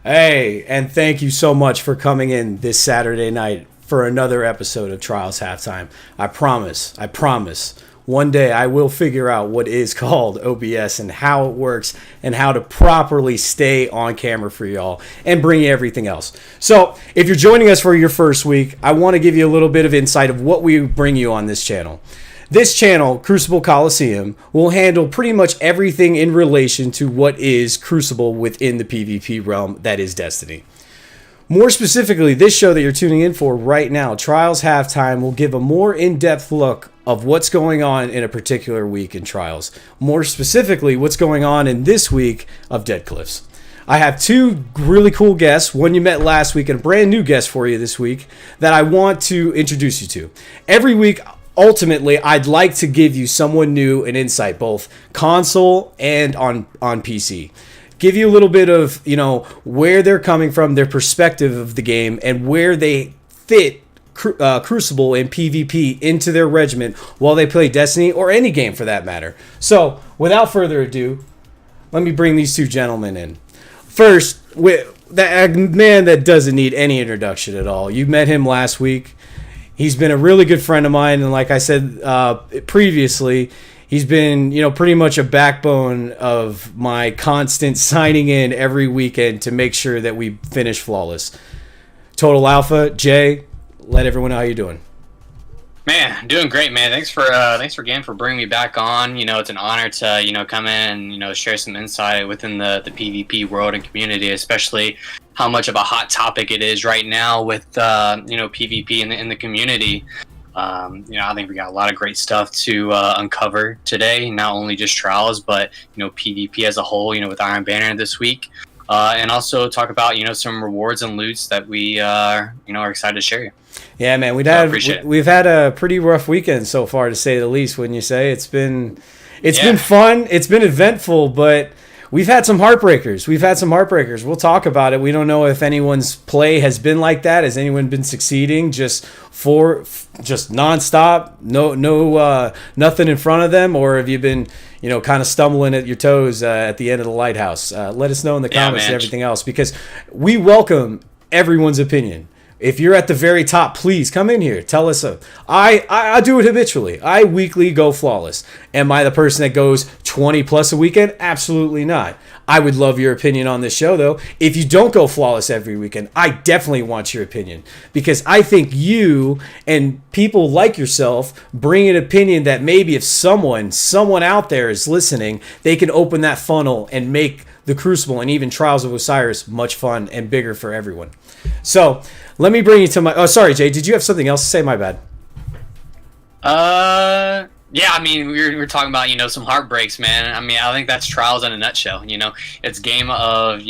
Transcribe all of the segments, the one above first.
Hey, and thank you so much for coming in this Saturday night for another episode of Trials Halftime. I promise, one day I will figure out what is called OBS and how it works and how to properly stay on camera for y'all and bring you everything else. So, if you're joining us for your first week, I want to give you a little bit of insight of what we bring you on this channel. This channel, Crucible Coliseum, will handle pretty much everything in relation to what is Crucible within the PvP realm that is Destiny. More specifically, this show that you're tuning in for right now, Trials Halftime, will give a more in-depth look of what's going on in a particular week in Trials. More specifically, what's going on in this week of Dead Cliffs. I have two really cool guests, one you met last week and a brand new guest for you this week that I want to introduce you to. Every week, ultimately, I'd like to give you someone new and insight, both console and on PC. Give you a little bit of, where they're coming from, their perspective of the game, and where they fit Crucible and PvP into their regiment while they play Destiny or any game for that matter. So, without further ado, let me bring these two gentlemen in. First, a man that doesn't need any introduction at all. You met him last week. He's been a really good friend of mine, and like I said previously, he's been, pretty much a backbone of my constant signing in every weekend to make sure that we finish flawless. Total Alpha, Jay, let everyone know how you're doing. Man, doing great, man. Thanks again for bringing me back on. It's an honor to come in and share some insight within the PvP world and community, especially how much of a hot topic it is right now with PvP in the community. I think we got a lot of great stuff to uncover today. Not only just Trials, but PvP as a whole. With Iron Banner this week, and also talk about some rewards and loots that we are excited to share. Yeah, man, we've had a pretty rough weekend so far, to say the least. Wouldn't you say? It's been fun. It's been eventful, but we've had some heartbreakers. We'll talk about it. We don't know if anyone's play has been like that. Has anyone been succeeding just nonstop, no nothing in front of them, or have you been kind of stumbling at your toes at the end of the lighthouse? Let us know in the comments and everything else, because we welcome everyone's opinion. If you're at the very top, please come in here. Tell us. I do it habitually. I weekly go flawless. Am I the person that goes 20 plus a weekend? Absolutely not. I would love your opinion on this show, though. If you don't go flawless every weekend, I definitely want your opinion, because I think you and people like yourself bring an opinion that maybe if someone out there is listening, they can open that funnel and make the Crucible and even Trials of Osiris much fun and bigger for everyone. So let me bring you to my... Oh, sorry, Jay. Did you have something else to say? My bad. Yeah, I mean, we were talking about, some heartbreaks, man. I mean, I think that's Trials in a nutshell. It's a game of,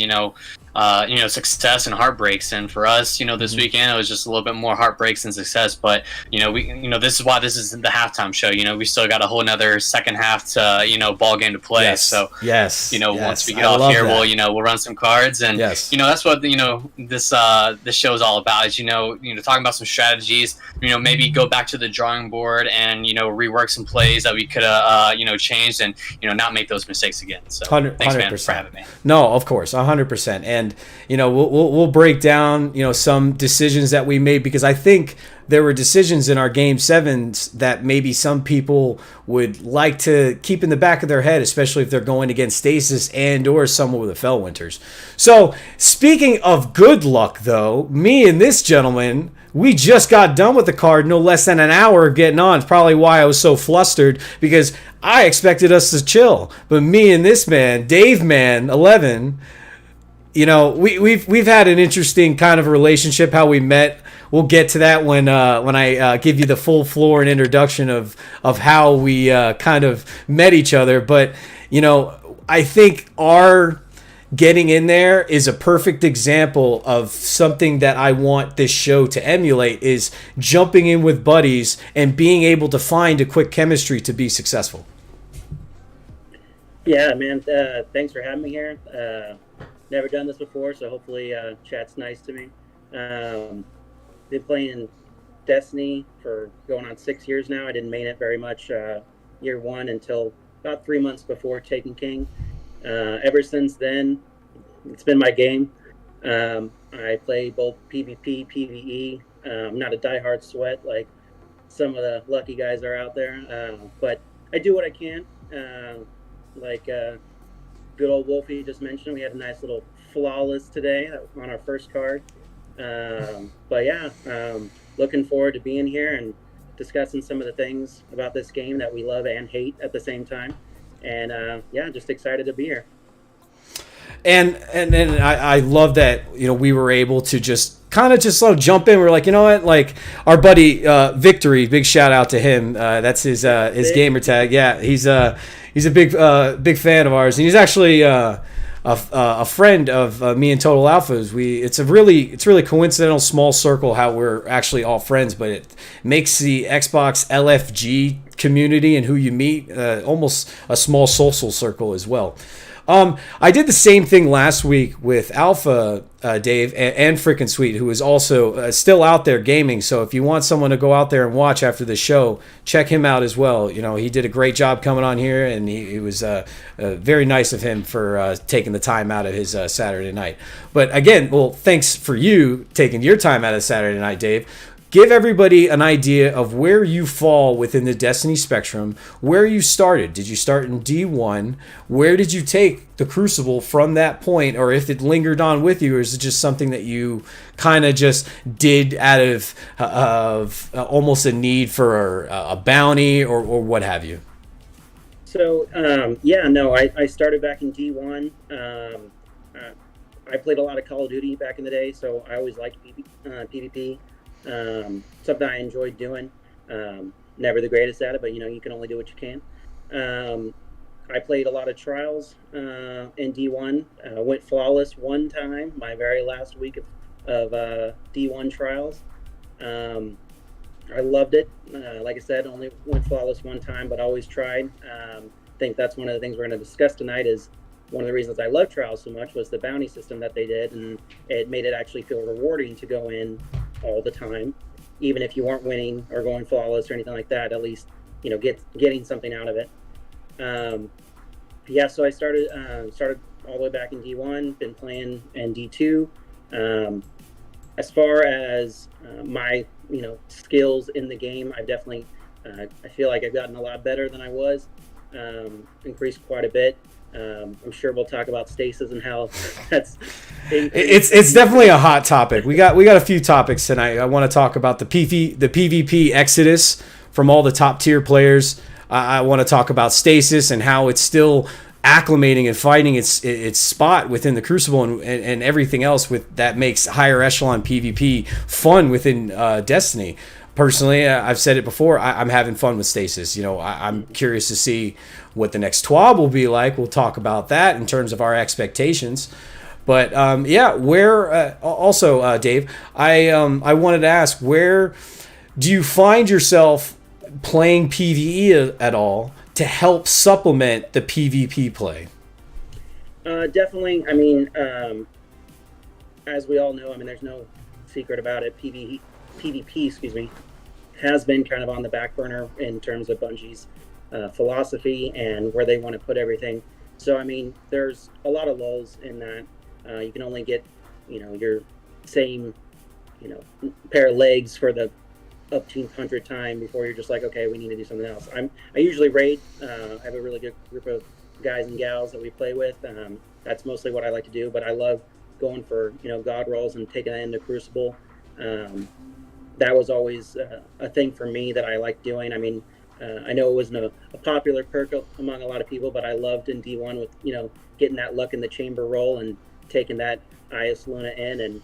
success and heartbreaks. And for us, this weekend, it was just a little bit more heartbreaks than success. But, this is why this is the halftime show. We still got a whole nother second half to, ball game to play. Yes. So, yes. Once we get off here, we'll run some cards. And, that's what, this show is all about is, talking about some strategies, maybe go back to the drawing board and, rework some plays that we could have, changed and, not make those mistakes again. So, 100%. Thanks, man, for having me. No, of course, 100%. And, we'll break down, some decisions that we made, because I think there were decisions in our Game 7s that maybe some people would like to keep in the back of their head, especially if they're going against Stasis and or someone with the Fellwinters. So, speaking of good luck, though, me and this gentleman, we just got done with the card no less than an hour getting on. It's probably why I was so flustered, because I expected us to chill. But me and this man, Dave Man 11, we've had an interesting kind of relationship, how we met. We'll get to that when I give you the full floor and introduction of how we kind of met each other. But, I think our getting in there is a perfect example of something that I want this show to emulate, is jumping in with buddies and being able to find a quick chemistry to be successful. Yeah, man. Thanks for having me here. Never done this before, so hopefully chat's nice to me. Been playing Destiny for going on 6 years now. I didn't main it very much year one until about 3 months before Taken King. Ever since then, it's been my game. I play both PvP, PvE. I'm not a diehard sweat like some of the lucky guys are out there, but I do what I can. Like good old Wolfie just mentioned, we had a nice little flawless today on our first card. But yeah, looking forward to being here and discussing some of the things about this game that we love and hate at the same time. And yeah, just excited to be here. And I love that, we were able to just kind of just jump in. We're like, you know what, like our buddy Victory, big shout out to him. That's his gamer tag. Yeah, he's a big fan of ours, and he's actually a friend of me and Total Alphas. It's really coincidental, small circle how we're actually all friends, but it makes the Xbox LFG community and who you meet almost a small social circle as well. I did the same thing last week with Alpha Dave and Frickin' Sweet, who is also still out there gaming. So if you want someone to go out there and watch after the show, check him out as well. He did a great job coming on here, and he was very nice of him for taking the time out of his Saturday night. But again, well, thanks for you taking your time out of Saturday night, Dave. Give everybody an idea of where you fall within the Destiny spectrum, where you started. Did you start in D1? Where did you take the Crucible from that point? Or if it lingered on with you, or is it just something that you kind of just did out of almost a need for a bounty or what have you? So, I started back in D1. I played a lot of Call of Duty back in the day, so I always liked PvP. Something I enjoyed doing. Never the greatest at it, but you can only do what you can. I played a lot of Trials in D1. Went flawless one time, my very last week of D1 Trials. I loved it. Like I said, only went flawless one time, but always tried. I think that's one of the things we're going to discuss tonight. Is one of the reasons I love Trials so much was the bounty system that they did, and it made it actually feel rewarding to go in all the time, even if you weren't winning or going flawless or anything like that. At least getting something out of it. So I started all the way back in D1. Been playing in D2. As far as my skills in the game, I've definitely I feel like I've gotten a lot better than I was. Increased quite a bit. I'm sure we'll talk about stasis and how that's increased. It's definitely a hot topic. We got a few topics tonight. I want to talk about the PvP exodus from all the top tier players. I want to talk about stasis and how it's still acclimating and finding its spot within the Crucible and everything else that makes higher echelon PvP fun within Destiny. Personally, I've said it before, I'm having fun with stasis. I'm curious to see what the next TWAB will be like. We'll talk about that in terms of our expectations. But where also, Dave, I wanted to ask, where do you find yourself playing PvE at all to help supplement the PvP play? Definitely. I mean, as we all know, there's no secret about it. PvP, has been kind of on the back burner in terms of Bungie's philosophy and where they want to put everything. So, there's a lot of lulls in that. You can only get, your same, pair of legs for the upteenth time before you're just like, okay, we need to do something else. I usually raid. I have a really good group of guys and gals that we play with. That's mostly what I like to do, but I love going for, god rolls and taking that into Crucible. That was always a thing for me that I liked doing. I know it wasn't a popular perk among a lot of people, but I loved in D1 with, getting that luck in the chamber roll and taking that IS Luna in and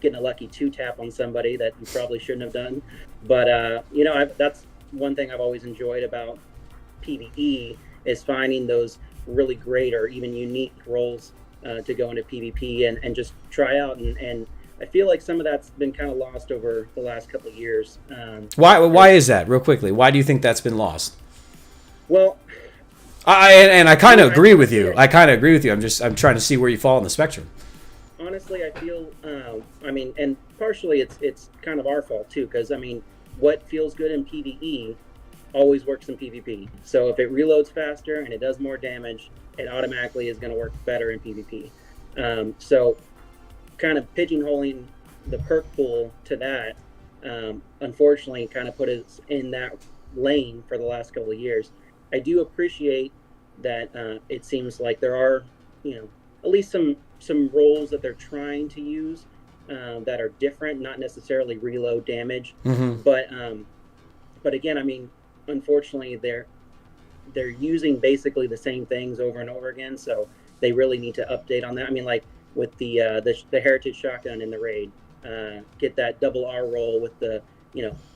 getting a lucky 2-tap on somebody that you probably shouldn't have done. But, that's one thing I've always enjoyed about PvE is finding those really great or even unique roles to go into PvP and just try out. And I feel like some of that's been kind of lost over the last couple of years. Why is that, real quickly? Why do you think that's been lost? Well, I kind of agree with you. I'm trying to see where you fall on the spectrum. Honestly, I feel, and partially it's kind of our fault too, because what feels good in PvE always works in PvP. So if it reloads faster and it does more damage, it automatically is going to work better in PvP. So kind of pigeonholing the perk pool to that, unfortunately, kind of put us in that lane for the last couple of years. I do appreciate that it seems like there are, at least some roles that they're trying to use that are different, not necessarily reload damage, but again, I mean, unfortunately, they're using basically the same things over and over again, so they really need to update on that. I mean, like with the heritage shotgun in the raid, get that double R roll with the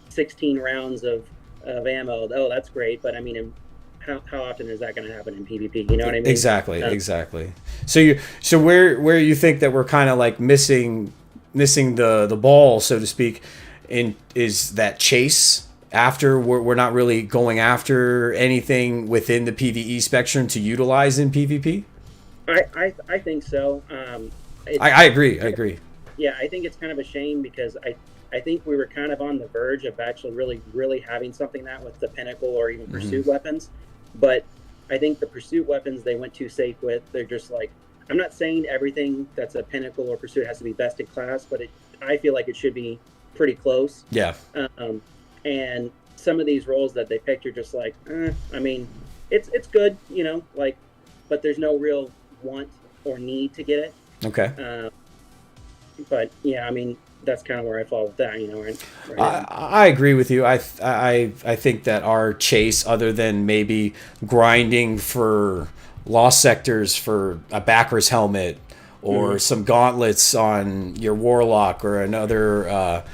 16 rounds of ammo. Oh, that's great, but I mean, how often is that going to happen in PvP? You know what I mean? Exactly. So where you think that we're kind of like missing the ball, so to speak, is that chase. After we're not really going after anything within the PvE spectrum to utilize in PvP. I think so. I agree. Yeah, I think it's kind of a shame because I think we were kind of on the verge of actually really having something that with the pinnacle or even pursuit weapons, but I think the pursuit weapons they went too safe with. They're just like, I'm not saying everything that's a pinnacle or pursuit has to be best in class, but I feel like it should be pretty close. Yeah. And some of these roles that they picked are just like, I mean, it's good, but there's no real want or need to get it. Okay. But yeah, I mean, that's kind of where I fall with that, right I agree with you. I think that our chase, other than maybe grinding for lost sectors for a backer's helmet or some gauntlets on your warlock or another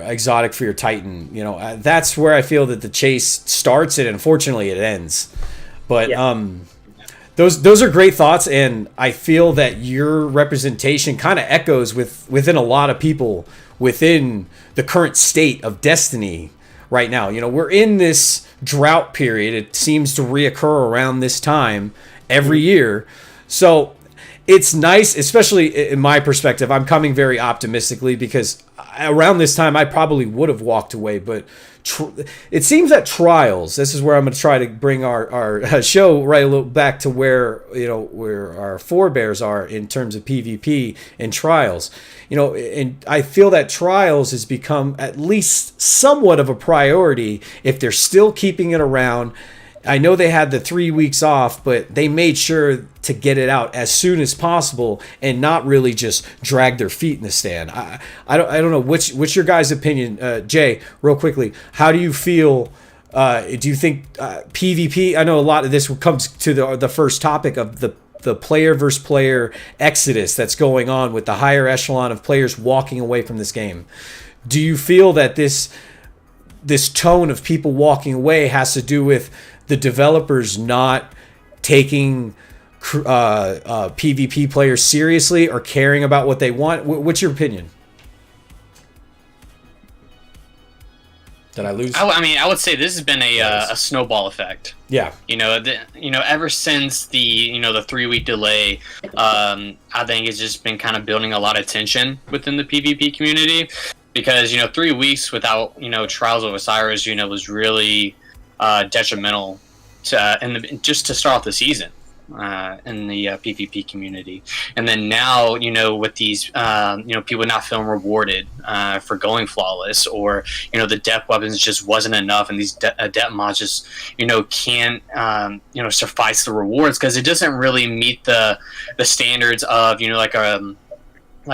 exotic for your Titan, that's where I feel that the chase starts and unfortunately it ends. But those are great thoughts, and I feel that your representation kind of echoes within a lot of people within the current state of Destiny right now. We're in this drought period. It seems to reoccur around this time every year. So it's nice, especially in my perspective. I'm coming very optimistically because around this time I probably would have walked away, but it seems that Trials, this is where I'm going to try to bring our show right a little back to where our forebears are in terms of PvP and Trials. And I feel that Trials has become at least somewhat of a priority if they're still keeping it around. I know they had the 3 weeks off, but they made sure to get it out as soon as possible and not really just drag their feet in the stand. I don't know what's your guys' opinion, Jay. Real quickly, how do you feel? Do you think PvP? I know a lot of this comes to the first topic of the player versus player exodus that's going on with the higher echelon of players walking away from this game. Do you feel that this tone of people walking away has to do with the developers not taking PvP players seriously or caring about what they want? What's your opinion? Did I lose? I would say this has been a snowball effect. Yeah. Ever since the 3 week delay, I think it's just been kind of building a lot of tension within the PvP community because 3 weeks without Trials of Osiris was really detrimental to just to start off the season in the PvP community. And then now with these people not feeling rewarded for going flawless, or the depth weapons just wasn't enough, and these depth mods just can't suffice the rewards because it doesn't really meet the standards of like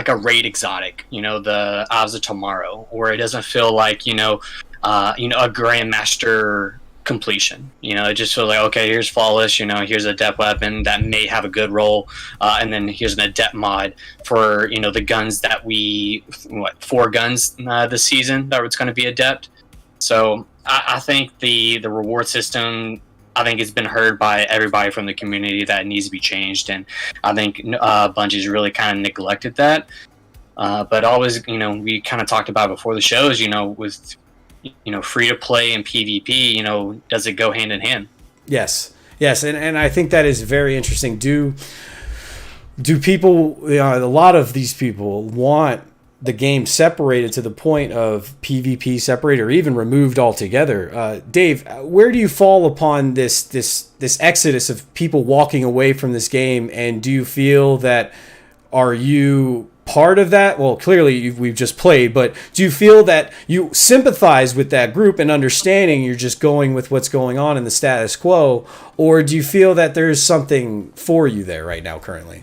a raid exotic, the Obs of Tomorrow, or it doesn't feel like a Grandmaster completion. It just feels like, okay, here's flawless, here's a depth weapon that may have a good roll, and then here's an adept mod for the guns that 4 guns this season that it's going to be adept. So I think the reward system, I think it's been heard by everybody from the community that it needs to be changed, and I think Bungie's really kind of neglected that. But always, we kind of talked about before the shows, with free to play and PvP, does it go hand in hand? Yes, and I think that is very interesting. Do people, a lot of these people want the game separated to the point of PvP separated or even removed altogether? Dave, where do you fall upon this exodus of people walking away from this game, and do you feel that are you part of that? Well, clearly we've just played, but do you feel that you sympathize with that group and understanding you're just going with what's going on in the status quo, or do you feel that there's something for you there right now currently?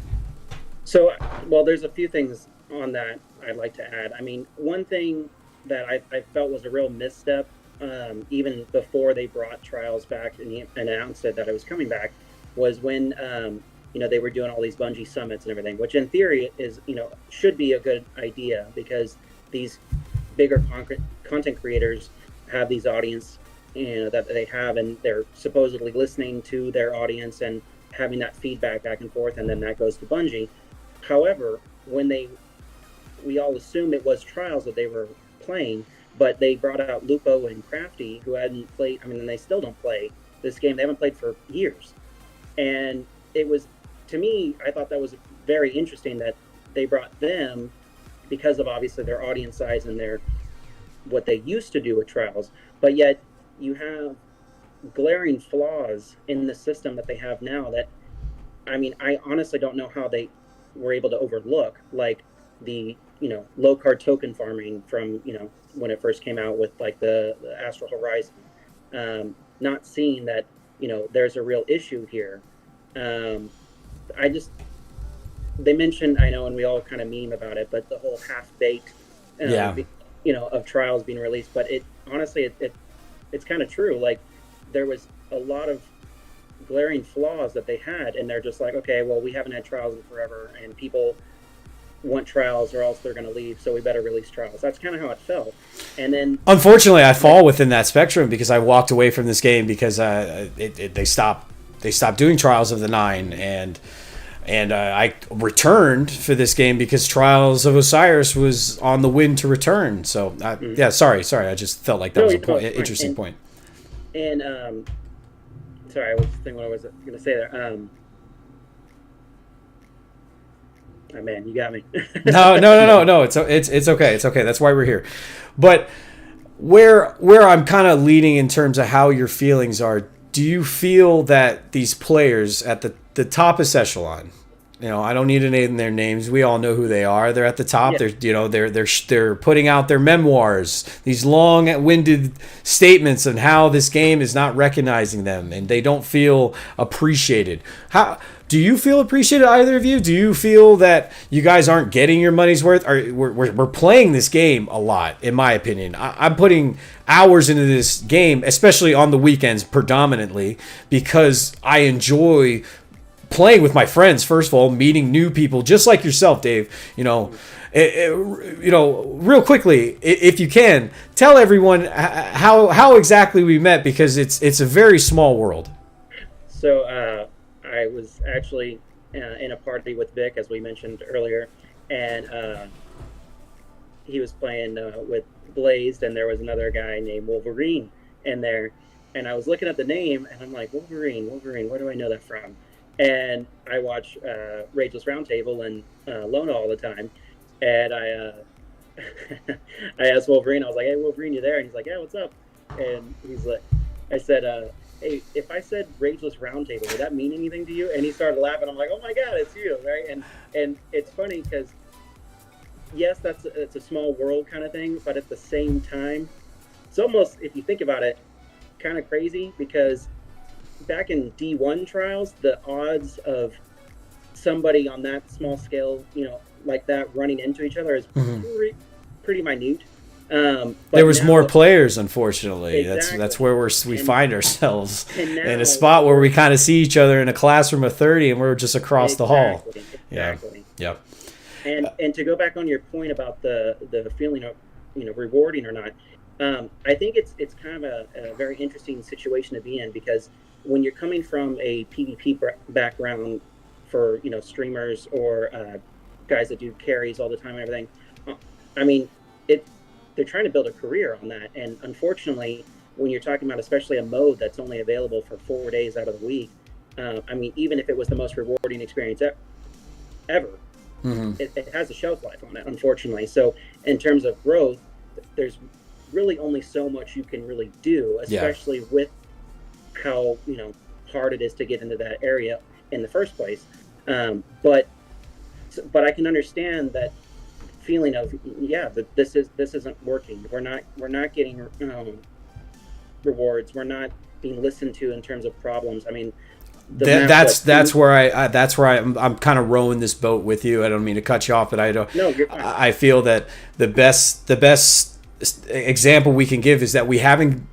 So, well, there's a few things on that I'd like to add. I mean, one thing that I felt was a real misstep, even before they brought Trials back and he announced it that it was coming back, was when they were doing all these Bungie summits and everything, which in theory is should be a good idea because these bigger content creators have these audience that they have, and they're supposedly listening to their audience and having that feedback back and forth, and then that goes to Bungie. However, when we all assumed it was Trials that they were playing, but they brought out Lupo and Crafty, who hadn't played. I mean, and they still don't play this game. They haven't played for years, and it was, to me, I thought that was very interesting that they brought them because of obviously their audience size and their what they used to do with Trials, but yet you have glaring flaws in the system that they have now that, I mean, I honestly don't know how they were able to overlook, like the low card token farming from when it first came out with like the Astral Horizon, not seeing that there's a real issue here. They mentioned, I know, and we all kind of meme about it, but the whole half-baked of Trials being released, but it honestly it's kind of true. Like, there was a lot of glaring flaws that they had, and they're just like, okay, well, we haven't had Trials in forever, and people want Trials or else they're going to leave, so we better release Trials. That's kind of how it felt. And then, unfortunately, I fall within that spectrum because I walked away from this game because they stopped doing Trials of the Nine, and I returned for this game because Trials of Osiris was on the win to return. So sorry, I just felt like that was an interesting point. And sorry, I was thinking what I was going to say there. Oh man, you got me. No. It's okay. It's okay. That's why we're here. But where I'm kind of leading in terms of how your feelings are, do you feel that these players at the top of echelon, I don't need to name their names. We all know who they are. They're at the top. Yeah. They're putting out their memoirs, these long-winded statements on how this game is not recognizing them, and they don't feel appreciated. How do you feel appreciated, either of you? Do you feel that you guys aren't getting your money's worth? We're playing this game a lot, in my opinion. I'm putting hours into this game, especially on the weekends, predominantly, because I enjoy playing with my friends, first of all, meeting new people, just like yourself, Dave. Real quickly, if you can, tell everyone how exactly we met, because it's a very small world. So I was actually in a party with Vic, as we mentioned earlier, and he was playing with Blazed, and there was another guy named Wolverine in there, and I was looking at the name, and I'm like, Wolverine, where do I know that from? And I watch Rageless Roundtable and Lona all the time. And I asked Wolverine, I was like, hey, Wolverine, you there? And he's like, yeah, what's up? And he's like, I said, hey, if I said Rageless Roundtable, would that mean anything to you? And he started laughing. I'm like, oh my God, it's you, right? And it's funny because, yes, it's a small world kind of thing, but at the same time, it's almost, if you think about it, kind of crazy, because back in D1 Trials, the odds of somebody on that small scale, like that, running into each other is pretty minute. There was more players, unfortunately. Exactly. That's where we find ourselves in a spot where we kind of see each other in a classroom of 30, and we're just across the hall. Exactly. Yeah. And to go back on your point about the feeling of rewarding or not, I think it's kind of a very interesting situation to be in, because when you're coming from a PvP background for streamers or guys that do carries all the time and everything, I mean, they're trying to build a career on that, and unfortunately, when you're talking about especially a mode that's only available for 4 days out of the week, I mean, even if it was the most rewarding experience ever, it has a shelf life on it, unfortunately. So in terms of growth, there's really only so much you can really do, especially with how hard it is to get into that area in the first place. But but I can understand that feeling of, yeah, that this isn't working. We're not getting rewards. We're not being listened to in terms of problems. I mean, that's where I'm kind of rowing this boat with you. I don't mean to cut you off, but I don't. No, you're fine. I feel that the best example we can give is that we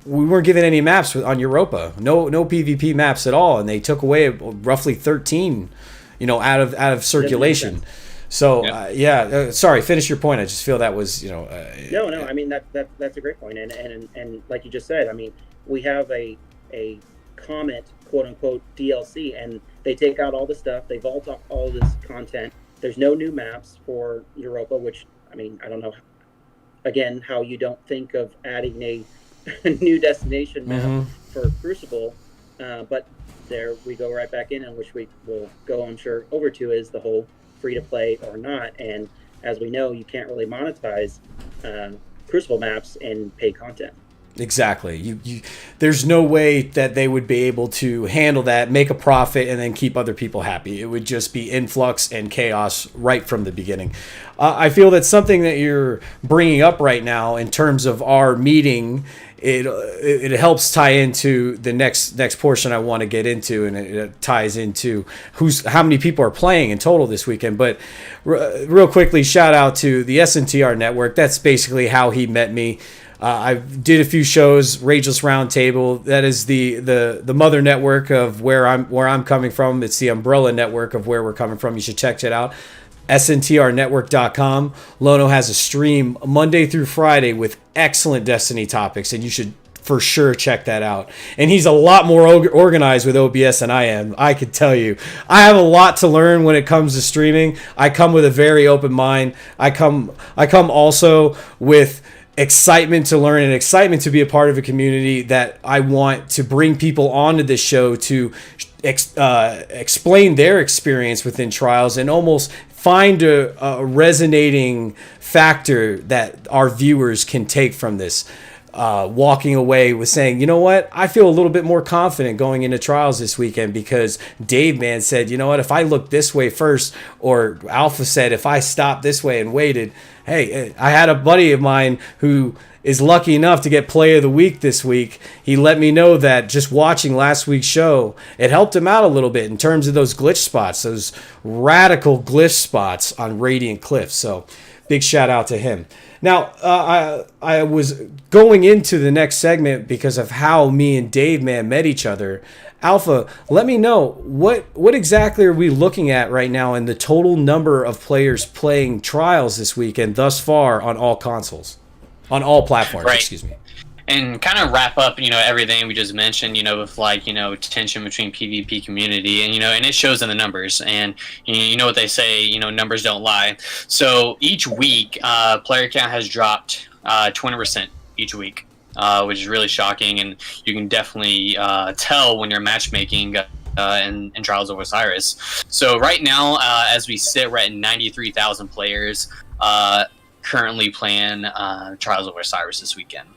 weren't given any maps on Europa. No PvP maps at all, and they took away roughly 13, out of circulation. So sorry, finish your point. I just feel that was no. I mean that's a great point, and like you just said, I mean, we have a Comet quote unquote DLC, and they take out all the stuff, they vault off all this content. There's no new maps for Europa, which, I mean, I don't know again how you don't think of adding a new destination map for Crucible, but there we go right back in, and which we will go, I'm sure, over to is the whole free to play or not. And as we know, you can't really monetize Crucible maps and pay content. Exactly. There's no way that they would be able to handle that, make a profit, and then keep other people happy. It would just be influx and chaos right from the beginning. I feel that something that you're bringing up right now in terms of our meeting, it helps tie into the next portion I want to get into, and it ties into how many people are playing in total this weekend. But real quickly, shout out to the SNTR network. That's basically how he met me. I did a few shows, Rageless Roundtable. That is the mother network of where I'm coming from. It's the umbrella network of where we're coming from. You should check it out. SNTRnetwork.com. Lono has a stream Monday through Friday with excellent Destiny topics, and you should for sure check that out. And he's a lot more organized with OBS than I am. I could tell you, I have a lot to learn when it comes to streaming. I come with a very open mind. I come also with excitement to learn and excitement to be a part of a community that I want to bring people onto this show to explain their experience within Trials and almost find a resonating factor that our viewers can take from this. Walking away with saying, you know what, I feel a little bit more confident going into Trials this weekend because Dave Man said, you know what, if I look this way first, or Alpha said, if I stopped this way and waited. Hey, I had a buddy of mine who is lucky enough to get Play of the Week this week. He let me know that just watching last week's show, it helped him out a little bit in terms of those glitch spots, those radical glitch spots on Radiant Cliffs. So big shout out to him. Now, I was going into the next segment because of how me and Dave Man met each other. Alpha, let me know, what exactly are we looking at right now in the total number of players playing Trials this weekend thus far on all consoles? On all platforms, right. Excuse me. And kind of wrap up, everything we just mentioned, with tension between PvP community and it shows in the numbers, and you know what they say, numbers don't lie. So each week, player count has dropped 20% each week, which is really shocking, and you can definitely tell when you're matchmaking in Trials of Osiris. So right now, as we sit, we're at 93,000 players currently playing Trials of Osiris this weekend.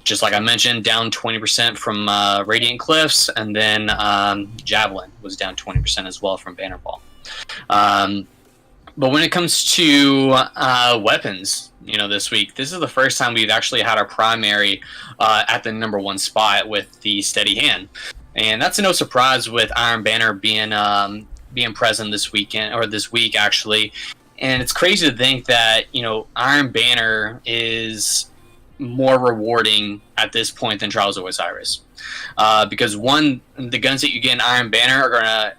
Just like I mentioned, down 20% from Radiant Cliffs, and then Javelin was down 20% as well from Bannerball. But when it comes to weapons, this week, this is the first time we've actually had our primary at the number one spot with the Steady Hand, and that's no surprise with Iron Banner being present this weekend, or this week actually. And it's crazy to think that Iron Banner is more rewarding at this point than Trials of Osiris, because one, the guns that you get in Iron Banner are gonna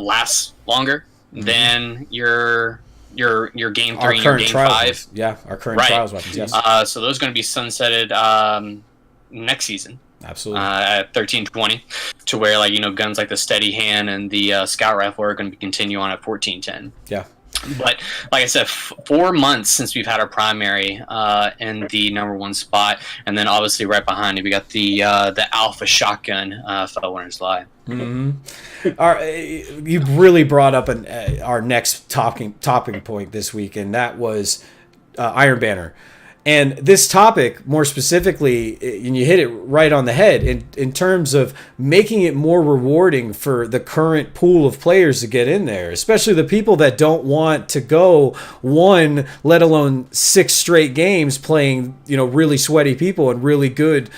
last longer than your game 3 and your game 5. Yeah, our current Trials weapons. Yes. So those are going to be sunsetted next season. Absolutely. At 1320, to where guns like the Steady Hand and the Scout Rifle are going to continue on at 1410. Yeah. But like I said, 4 months since we've had our primary in the number one spot, and then obviously right behind it we got the Alpha Shotgun Fell Winner's Lie. Mm-hmm. You really brought up our next topic point this week, and that was Iron Banner. And this topic, more specifically, and you hit it right on the head in terms of making it more rewarding for the current pool of players to get in there, especially the people that don't want to go one, let alone 6 straight games playing, really sweaty people and really good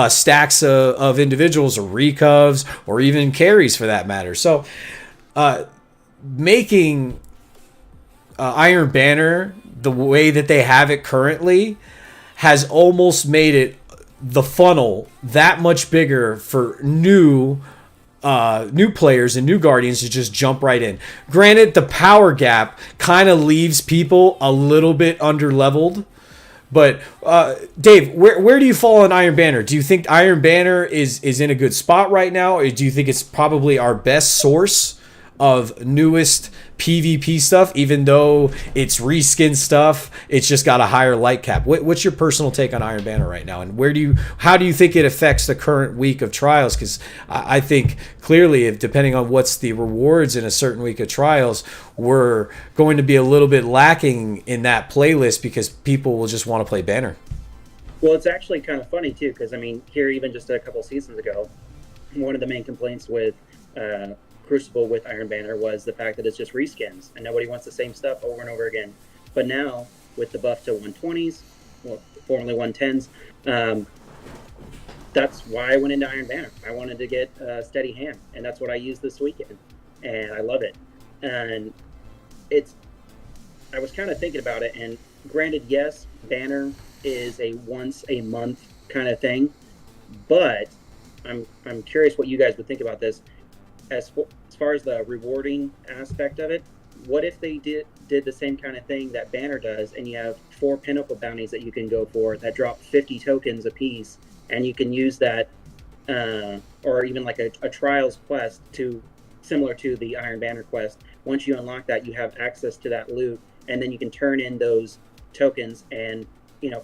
stacks of individuals or recovs or even carries for that matter. So making Iron Banner the way that they have it currently has almost made it the funnel that much bigger for new players and new Guardians to just jump right in. Granted, the power gap kind of leaves people a little bit under-leveled. But Dave, where do you fall on Iron Banner? Do you think Iron Banner is in a good spot right now, or do you think it's probably our best source of newest PvP stuff, even though it's reskin stuff, it's just got a higher light cap? What's your personal take on Iron Banner right now, and how do you think it affects the current week of Trials? Because I think clearly, if depending on what's the rewards in a certain week of Trials, we're going to be a little bit lacking in that playlist because people will just want to play Banner. Well, it's actually kind of funny too, because here even just a couple seasons ago, one of the main complaints with Crucible with Iron Banner was the fact that it's just reskins and nobody wants the same stuff over and over again. But now with the buff to 120s, well, formerly 110s, that's why I went into Iron Banner. I wanted to get a steady hand, and that's what I used this weekend, and I love it. And I was kind of thinking about it, and granted, yes, Banner is a once a month kind of thing, but I'm curious what you guys would think about this. As far as the rewarding aspect of it, what if they did the same kind of thing that Banner does, and you have 4 pinnacle bounties that you can go for that drop 50 tokens a piece, and you can use that, or even like a Trials quest similar to the Iron Banner quest. Once you unlock that, you have access to that loot, and then you can turn in those tokens, and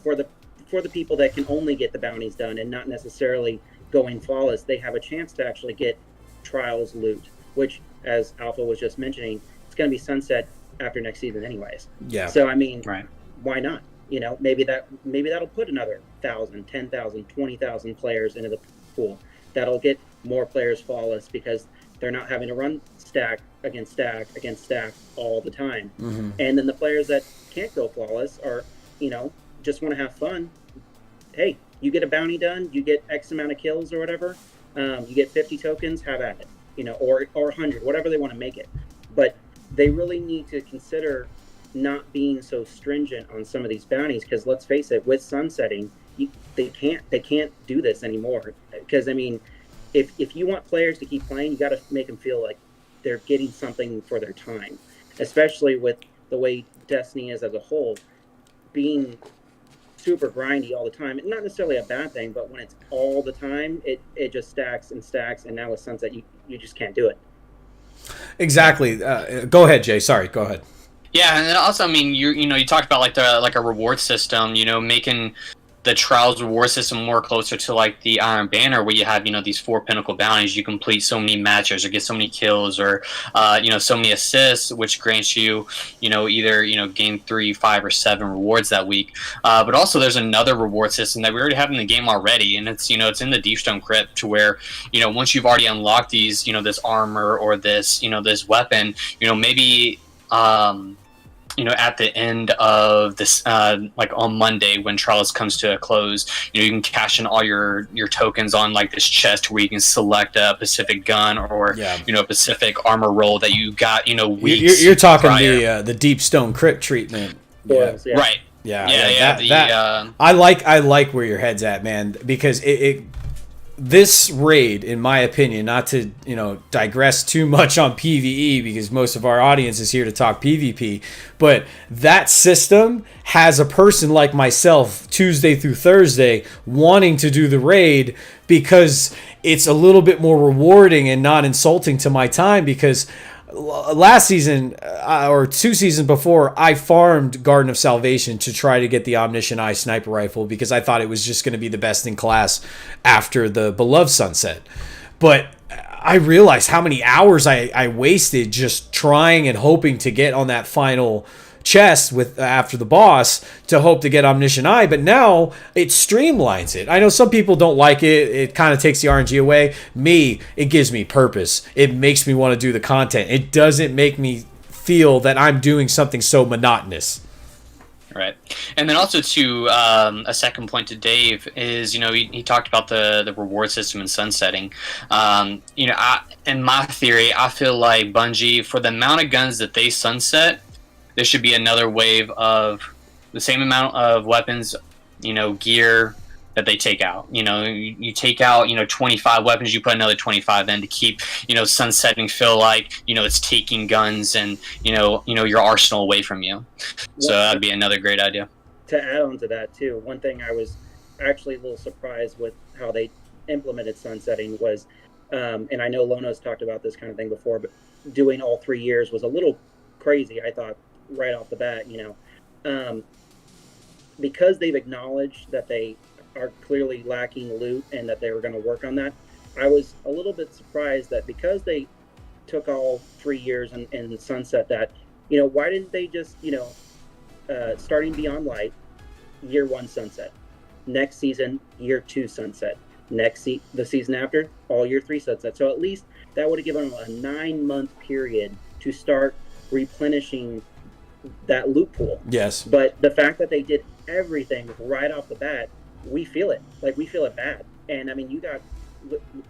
for the people that can only get the bounties done and not necessarily going flawless, they have a chance to actually get Trials loot, which, as Alpha was just mentioning, it's going to be sunset after next season anyways. Yeah. So right. Why not? Maybe that'll put another 1,000, 10,000, 20,000 players into the pool. That'll get more players flawless because they're not having to run stack against stack against stack all the time. Mm-hmm. And then the players that can't go flawless or just want to have fun. Hey, you get a bounty done, you get X amount of kills or whatever. You get 50 tokens, have at it, or 100, whatever they want to make it. But they really need to consider not being so stringent on some of these bounties, because let's face it, with sunsetting, they can't do this anymore. Because if you want players to keep playing, you got to make them feel like they're getting something for their time, especially with the way Destiny is as a whole, being super grindy all the time. Not necessarily a bad thing, but when it's all the time, it just stacks and stacks, and now with sunset, you just can't do it. Exactly. Go ahead, Jay. Sorry, go ahead. Yeah, and then also, you talked about like a reward system, making the Trials reward system more closer to like the Iron Banner, where you have these 4 pinnacle bounties, you complete so many matches or get so many kills or so many assists, which grants you either gain 3, 5, or 7 rewards that week. But also there's another reward system that we already have in the game already, and it's it's in the Deepstone Crypt, to where once you've already unlocked these this armor or this this weapon, maybe at the end of this, like on Monday when Trials comes to a close, you can cash in all your tokens on like this chest where you can select a specific gun or a specific armor roll that you got weeks. You're talking prior. the Deepstone Crypt treatment. Yeah. Right. Yeah. I like where your head's at, man, because this raid, in my opinion, not to digress too much on PvE, because most of our audience is here to talk PvP, but that system has a person like myself Tuesday through Thursday wanting to do the raid because it's a little bit more rewarding and not insulting to my time. Because last season or 2 seasons before, I farmed Garden of Salvation to try to get the Omniscient Eye sniper rifle because I thought it was just going to be the best in class after the Beloved Sunset. But I realized how many hours I wasted just trying and hoping to get on that final chest with after the boss to hope to get Omniscient Eye, but now it streamlines it. I know some people don't like it. It kind of takes the RNG away. Me, it gives me purpose. It makes me want to do the content. It doesn't make me feel that I'm doing something so monotonous. Right. And then also to a second point to Dave is, he talked about the reward system and sunsetting. In my theory, I feel like Bungie, for the amount of guns that they sunset, there should be another wave of the same amount of weapons, gear that they take out. You take out, 25 weapons, you put another 25 in to keep, sunsetting feel like, it's taking guns and, your arsenal away from you. So that'd be another great idea. To add on to that too, one thing I was actually a little surprised with how they implemented sunsetting was, and I know Lono's talked about this kind of thing before, but doing all 3 years was a little crazy, I thought, right off the bat, because they've acknowledged that they are clearly lacking loot and that they were going to work on that. I was a little bit surprised that because they took all 3 years and sunset that, why didn't they just, starting Beyond Light, year 1 sunset, next season, year 2 sunset, the season after, all year 3 sunset. So at least that would have given them a 9-month period to start replenishing that loot pool. Yes. But the fact that they did everything right off the bat, we feel it. Like, we feel it bad. And I mean,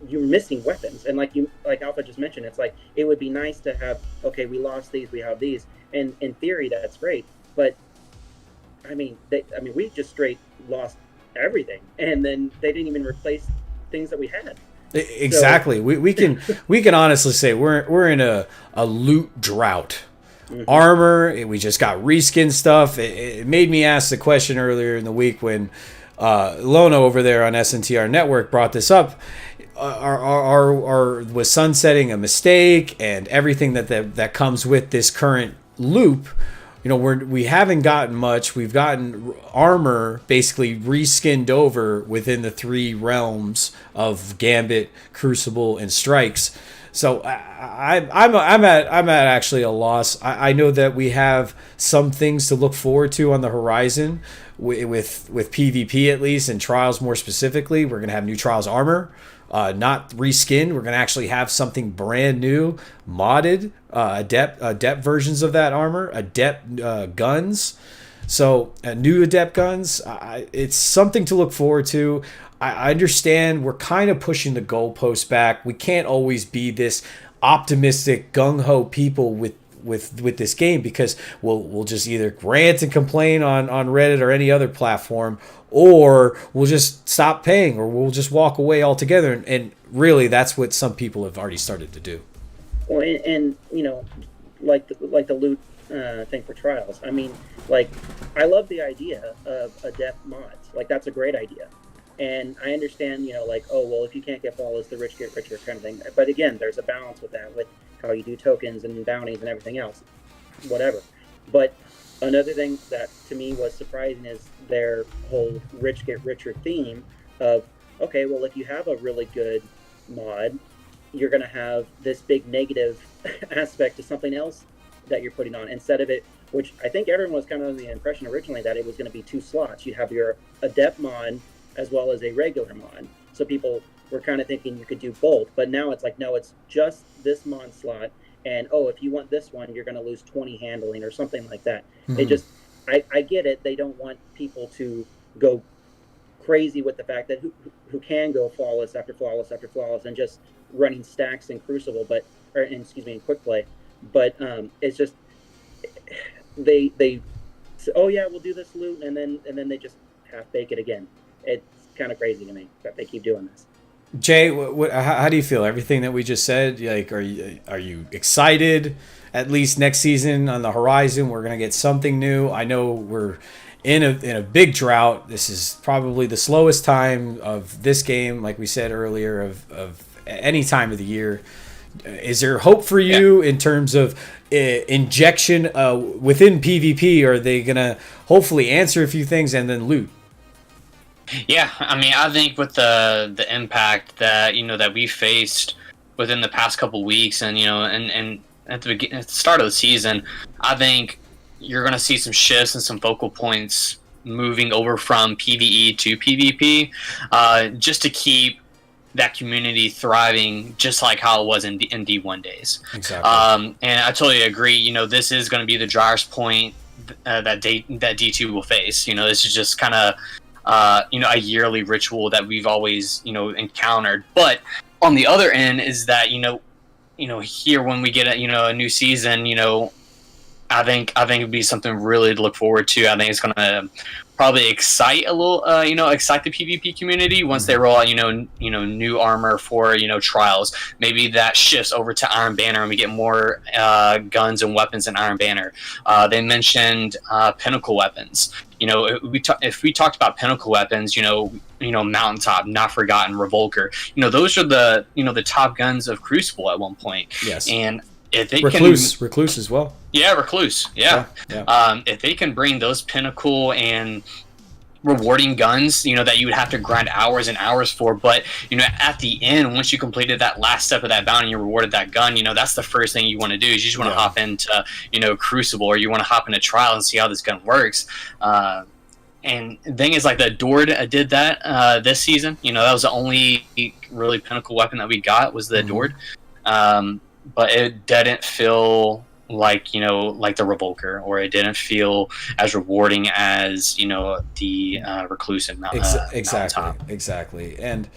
you're missing weapons. And like Alpha just mentioned, it's like, it would be nice to have, okay, we lost these, we have these. And in theory, that's great. But I mean, we just straight lost everything. And then they didn't even replace things that we had. Exactly. So, we can honestly say we're in a loot drought. Mm-hmm. Armor, we just got reskin stuff. It made me ask the question earlier in the week when Lono over there on SNTR Network brought this up. Was sunsetting a mistake, and everything that comes with this current loop? We haven't gotten much. We've gotten armor basically reskinned over within the 3 realms of Gambit, Crucible, and Strikes. So I'm at actually a loss. I know that we have some things to look forward to on the horizon with PvP at least, and Trials more specifically. We're gonna have new Trials armor, not reskinned. We're gonna actually have something brand new, modded, adept versions of that armor, adept guns. So new adept guns. It's something to look forward to. I understand we're kind of pushing the goalposts back. We can't always be this optimistic, gung-ho people with this game, because we'll just either rant and complain on Reddit or any other platform, or we'll just stop paying, or we'll just walk away altogether. And really, that's what some people have already started to do. Well, and like the loot thing for Trials. I mean, like, I love the idea of adept mods. Like, that's a great idea. And I understand, like, oh, well, if you can't get flawless, the rich get richer kind of thing. But again, there's a balance with that, with how you do tokens and bounties and everything else, whatever. But another thing that to me was surprising is their whole rich get richer theme of, okay, well, if you have a really good mod, you're going to have this big negative aspect to something else that you're putting on instead of it, which I think everyone was kind of under the impression originally that it was going to be 2 slots. You'd have your adept mod as well as a regular mod. So people were kind of thinking you could do both, but now it's like, no, it's just this mod slot. And, oh, if you want this one, you're going to lose 20 handling or something like that. Mm-hmm. They just, I get it. They don't want people to go crazy with the fact that who can go flawless after flawless after flawless and just running stacks in Crucible, in Quick Play. But it's just, they say, oh yeah, we'll do this loot, and then they just half bake it again. It's kind of crazy to me that they keep doing this. Jay, how do you feel? Everything that we just said, like, are you excited? At least next season on the horizon, we're gonna get something new. I know we're in a big drought. This is probably the slowest time of this game, like we said earlier, of any time of the year. Is there hope for you in terms of injection within PvP? Are they gonna hopefully answer a few things and then loot? Yeah, I mean, I think with the impact that that we faced within the past couple weeks, and and at the start of the season, I think you're going to see some shifts and some focal points moving over from PvE to PvP, just to keep that community thriving, just like how it was in D1 days. Exactly. And I totally agree. You know, this is going to be the driest point that D2 will face. You know, this is just kind of a yearly ritual that we've always encountered. But on the other end is that here when we get a new season, I think it'd be something really to look forward to. I think it's going to probably excite excite the PvP community once they roll out new armor for trials. Maybe that shifts over to Iron Banner and we get more guns and weapons in Iron Banner. They mentioned pinnacle weapons. If we talked about pinnacle weapons, Mountaintop, Not Forgotten, Revolker, those are the top guns of Crucible at one point. Yes. And if they Recluse as well. Yeah, Recluse. Yeah. If they can bring those pinnacle and rewarding guns, that you would have to grind hours and hours for, but at the end, once you completed that last step of that bounty, you rewarded that gun. That's the first thing you want to do is you just want to hop into Crucible, or you want to hop into Trial and see how this gun works. And the thing is, like, the Dord did that this season. That was the only really pinnacle weapon that we got was the Dord. But it didn't feel like the Revolker, or it didn't feel as rewarding as the Recluse and exactly. And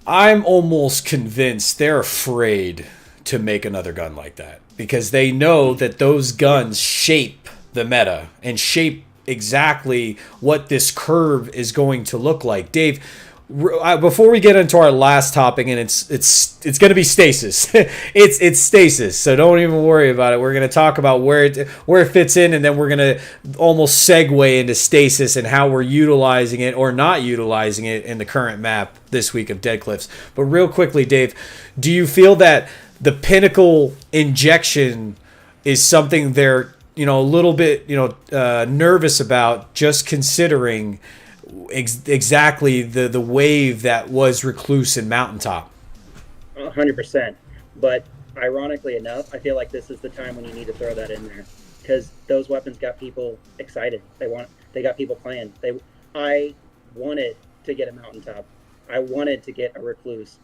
I'm almost convinced they're afraid to make another gun like that, because they know that those guns shape the meta and shape exactly what this curve is going to look like. Dave, before we get into our last topic, and it's going to be stasis. it's stasis, so don't even worry about it. We're going to talk about where it fits in, and then we're going to almost segue into stasis and how we're utilizing it or not utilizing it in the current map this week of Dead Cliffs. But real quickly, Dave, do you feel that the pinnacle injection is something they're a little bit nervous about, just considering exactly the wave that was Recluse and Mountaintop? 100%. But ironically enough, I feel like this is the time when you need to throw that in there, because those weapons got people excited. They got people playing. I wanted to get a Mountaintop. I wanted to get a Recluse,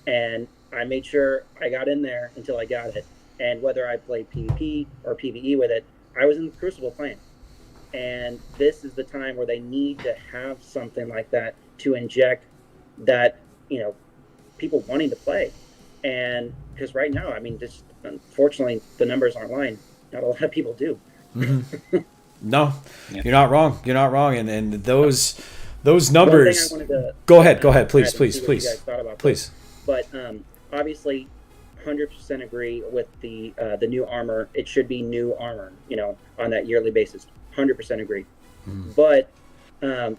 and I made sure I got in there until I got it. And whether I played PvP or PvE with it, I was in the Crucible playing. And this is the time where they need to have something like that to inject that, people wanting to play. And because right now, just unfortunately, the numbers aren't lying. Not a lot of people do. Mm-hmm. No, yeah. You're not wrong. And those numbers. Go ahead, please. But obviously, 100% agree with the new armor. It should be new armor, on that yearly basis. 100% agree. But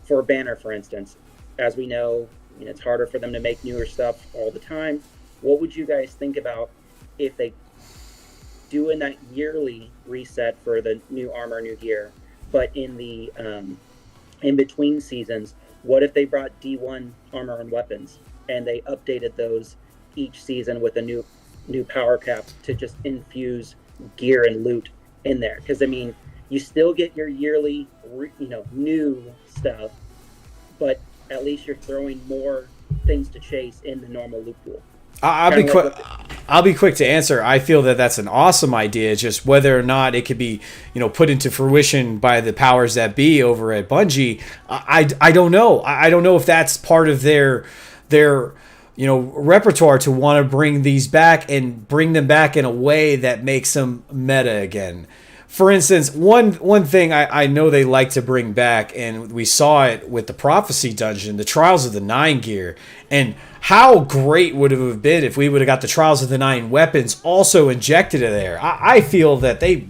for Banner, for instance, as we know, it's harder for them to make newer stuff all the time. What would you guys think about if they do in that yearly reset for the new armor, new gear, but in the in between seasons, what if they brought D1 armor and weapons and they updated those each season with a new power cap to just infuse gear and loot in there? Because you still get your yearly, new stuff, but at least you're throwing more things to chase in the normal loot pool. I'll be quick to answer. I feel that that's an awesome idea. Just whether or not it could be, put into fruition by the powers that be over at Bungie, I don't know. I don't know if that's part of their repertoire to want to bring these back and bring them back in a way that makes them meta again. For instance, one thing I know they like to bring back, and we saw it with the Prophecy Dungeon, the Trials of the Nine gear, and how great would it have been if we would have got the Trials of the Nine weapons also injected in there. I feel that they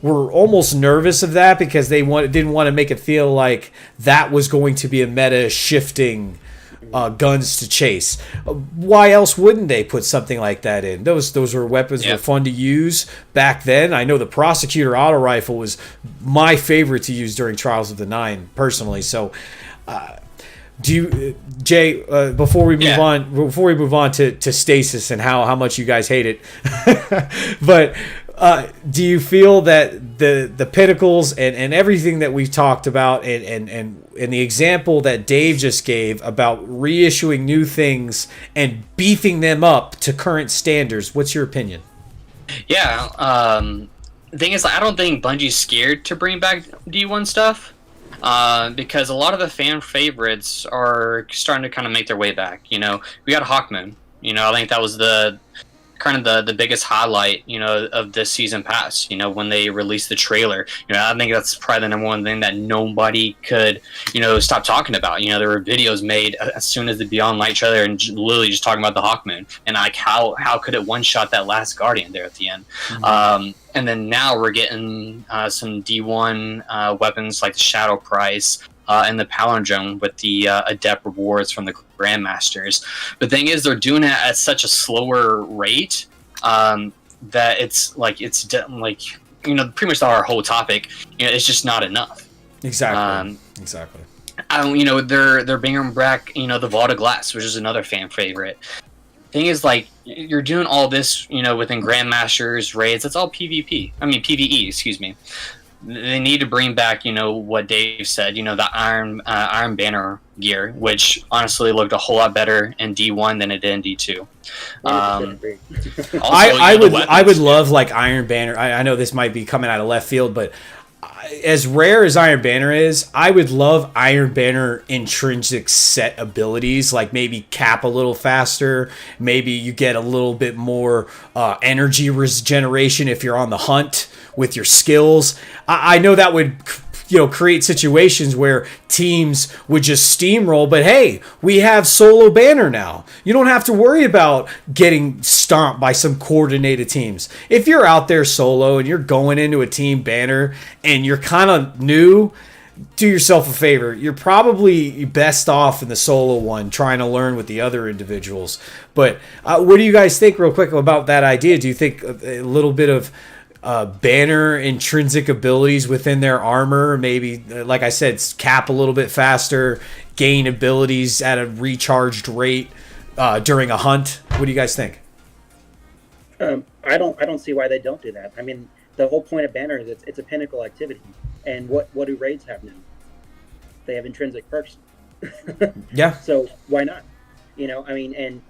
were almost nervous of that because they didn't want to make it feel like that was going to be a meta shifting guns to chase. Why else wouldn't they put something like that in? Those were weapons were fun to use back then. I know the Prosecutor auto rifle was my favorite to use during Trials of the Nine personally. So do you, Jay, before we move on to stasis and how much you guys hate it, but Do you feel that the pinnacles and everything that we've talked about and the example that Dave just gave about reissuing new things and beefing them up to current standards, what's your opinion? Yeah, the thing is, I don't think Bungie's scared to bring back D1 stuff, because a lot of the fan favorites are starting to kind of make their way back. You know, we got Hawkmoon. You know, I think that was the biggest highlight, you know, of this season pass, you know, when they released the trailer. You know, I think that's probably the number one thing that nobody could, you know, stop talking about. You know, there were videos made as soon as the Beyond Light trailer and literally just talking about the Hawkmoon and like how could it one shot that last Guardian there at the end. And then now we're getting some D1 weapons like the Shadow Price and the Palindrome with the Adept rewards from the Grandmasters. The thing is, they're doing it at such a slower rate that it's like you know, pretty much our whole topic. You know, it's just not enough. Exactly. Exactly. You know, they're bringing back, you know, the Vault of Glass, which is another fan favorite. Thing is, like, you're doing all this, you know, within Grandmasters, raids. That's all PvE. Excuse me. They need to bring back, you know, what Dave said, you know, the Iron Banner gear, which honestly looked a whole lot better in D1 than it did in D2. I would love like Iron Banner. I know this might be coming out of left field, but as rare as Iron Banner is, I would love Iron Banner intrinsic set abilities, like maybe cap a little faster, maybe you get a little bit more energy regeneration if you're on the hunt with your skills. I know that would, you know, create situations where teams would just steamroll, but hey, we have solo banner now. You don't have to worry about getting stomped by some coordinated teams. If you're out there solo and you're going into a team banner and you're kind of new, do yourself a favor. You're probably best off in the solo one trying to learn with the other individuals. But what do you guys think real quick about that idea? Do you think a little bit of banner intrinsic abilities within their armor, maybe, like I said, cap a little bit faster, gain abilities at a recharged rate during a hunt? What do you guys think? I don't see why they don't do that. I mean, the whole point of banner is it's a pinnacle activity, and what do raids have now? They have intrinsic perks. Yeah. So why not? You know, I mean, and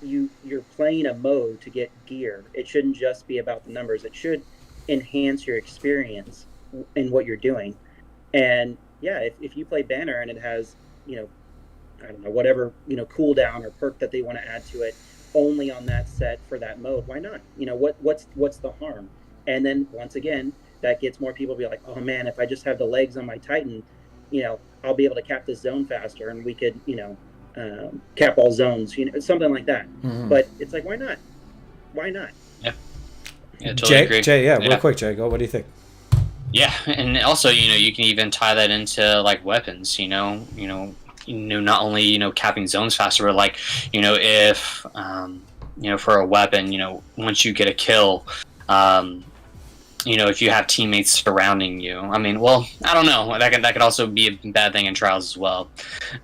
you're playing a mode to get gear. It shouldn't just be about the numbers. It should enhance your experience in what you're doing. And yeah, if you play banner and it has, you know, I don't know, whatever, you know, cooldown or perk that they want to add to it only on that set for that mode, why not? You know, what's the harm? And then once again, that gets more people to be like, oh man, if I just have the legs on my Titan, you know, I'll be able to cap this zone faster, and we could, you know, cap all zones, you know, something like that. But it's like, why not? Yeah, totally agree. Jay, real quick, Jay, go. What do you think? Yeah, and also, you know, you can even tie that into like weapons. You know, not only, you know, capping zones faster, but like, you know, if you know, for a weapon, you know, once you get a kill, you know, if you have teammates surrounding you, I mean, well, I don't know. That could also be a bad thing in Trials as well.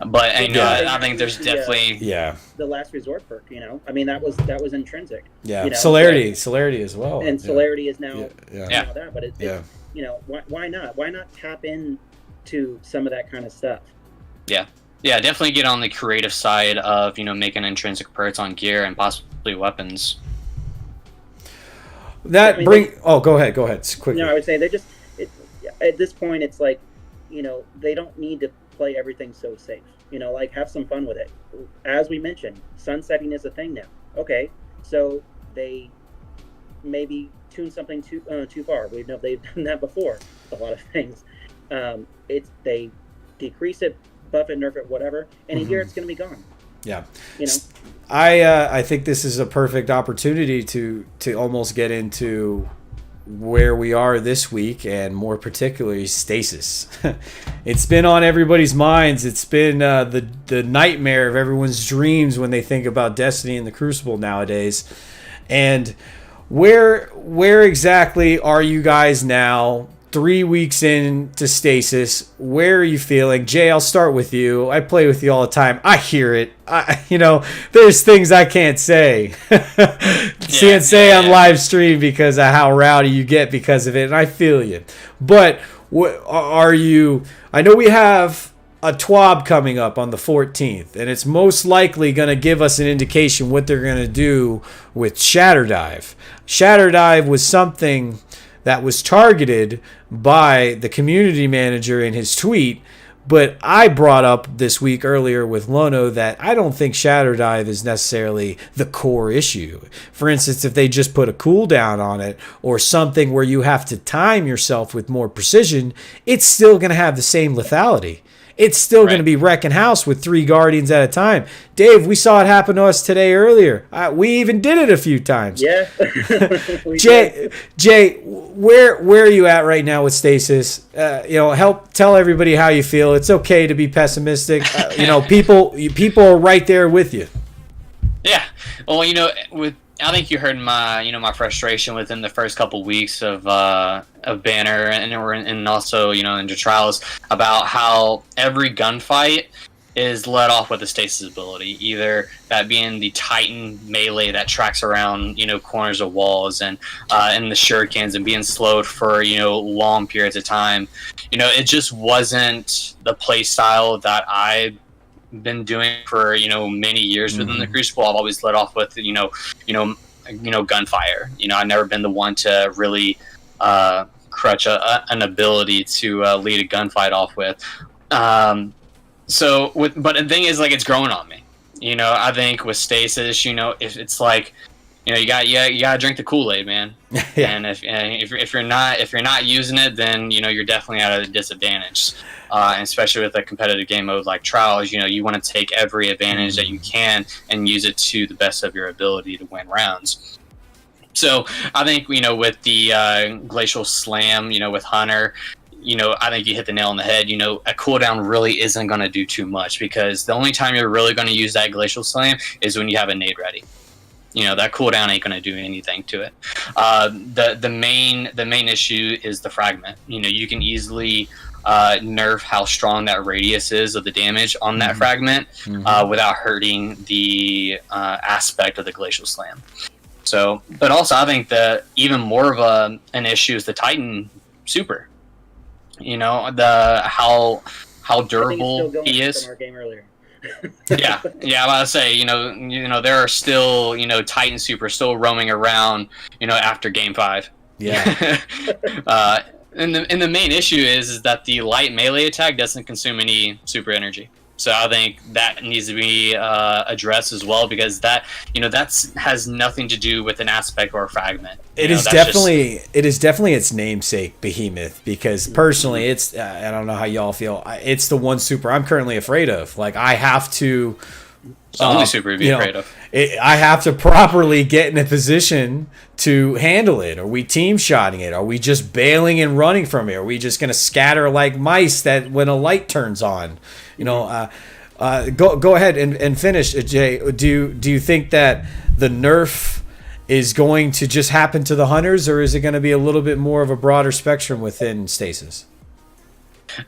But you know, I think there's definitely the last resort perk. You know, I mean, that was intrinsic. Yeah, you know? celerity as well. And celerity is now yeah. that. But it's you know, why not? Why not tap into some of that kind of stuff? Yeah, definitely get on the creative side of, you know, making intrinsic perks on gear and possibly weapons. Go ahead quickly. No, I would say at this point, it's like, you know, they don't need to play everything so safe. You know, like, have some fun with it. As we mentioned, sunsetting is a thing now. Okay, so they maybe tune something too far. We know they've done that before. A lot of things. They decrease it, buff it, nerf it, whatever, and a year it's going to be gone. Yeah. You know. I think this is a perfect opportunity to almost get into where we are this week, and more particularly stasis. It's been on everybody's minds. It's been the nightmare of everyone's dreams when they think about Destiny and the Crucible nowadays. And where exactly are you guys now 3 weeks into stasis. Where are you feeling? Jay, I'll start with you. I play with you all the time. I hear it. There's things I can't say. Can't say on live stream because of how rowdy you get because of it, and I feel you. But what are you? I know we have a TWAB coming up on the 14th, and it's most likely going to give us an indication what they're going to do with Shatter Dive. Shatter Dive was something that was targeted by the community manager in his tweet, but I brought up this week earlier with Lono that I don't think Shatter Dive is necessarily the core issue. For instance, if they just put a cooldown on it or something where you have to time yourself with more precision, it's still going to have the same lethality. It's still going to be wrecking house with 3 Guardians at a time. Dave, we saw it happen to us today earlier. We even did it a few times. Yeah. Jay, where are you at right now with stasis? Help tell everybody how you feel. It's okay to be pessimistic. People are right there with you. Yeah. Well, I think you heard my frustration within the first couple weeks of Banner and also into Trials about how every gunfight is led off with a stasis ability, either that being the Titan melee that tracks around corners of walls and the shurikens and being slowed for long periods of time. It just wasn't the play style that I've been doing for many years within the Crucible. I've always led off with gunfire. I've never been the one to really crutch an ability to lead a gunfight off with. But the thing is, it's growing on me. I think with stasis, if it's like, you gotta drink the Kool-Aid, man. Yeah. And if you're not using it, then you're definitely at a disadvantage. And especially with a competitive game mode like Trials, you want to take every advantage that you can and use it to the best of your ability to win rounds. So I think with the Glacial Slam, with Hunter, I think you hit the nail on the head. A cooldown really isn't going to do too much, because the only time you're really going to use that Glacial Slam is when you have a nade ready. That cooldown ain't going to do anything to it. The main issue is the fragment. You can easily nerf how strong that radius is of the damage on that fragment without hurting the aspect of the Glacial Slam. So, but also I think that even more of an issue is the Titan super. How durable he is. From our game earlier. yeah, I was about to say, there are still, Titan super still roaming around, after game 5. Yeah. And the main issue is that the light melee attack doesn't consume any super energy. So I think that needs to be addressed as well, because that has nothing to do with an aspect or a fragment. It is definitely its namesake, Behemoth, because personally, it's I don't know how y'all feel. It's the one super I'm currently afraid of. I have to. It's the only super to be afraid of. I have to properly get in a position to handle it. Are we team shotting it? Are we just bailing and running from it? Are we just going to scatter like mice that when a light turns on? Go ahead and finish, Jay. Do you think that the nerf is going to just happen to the hunters, or is it going to be a little bit more of a broader spectrum within stasis?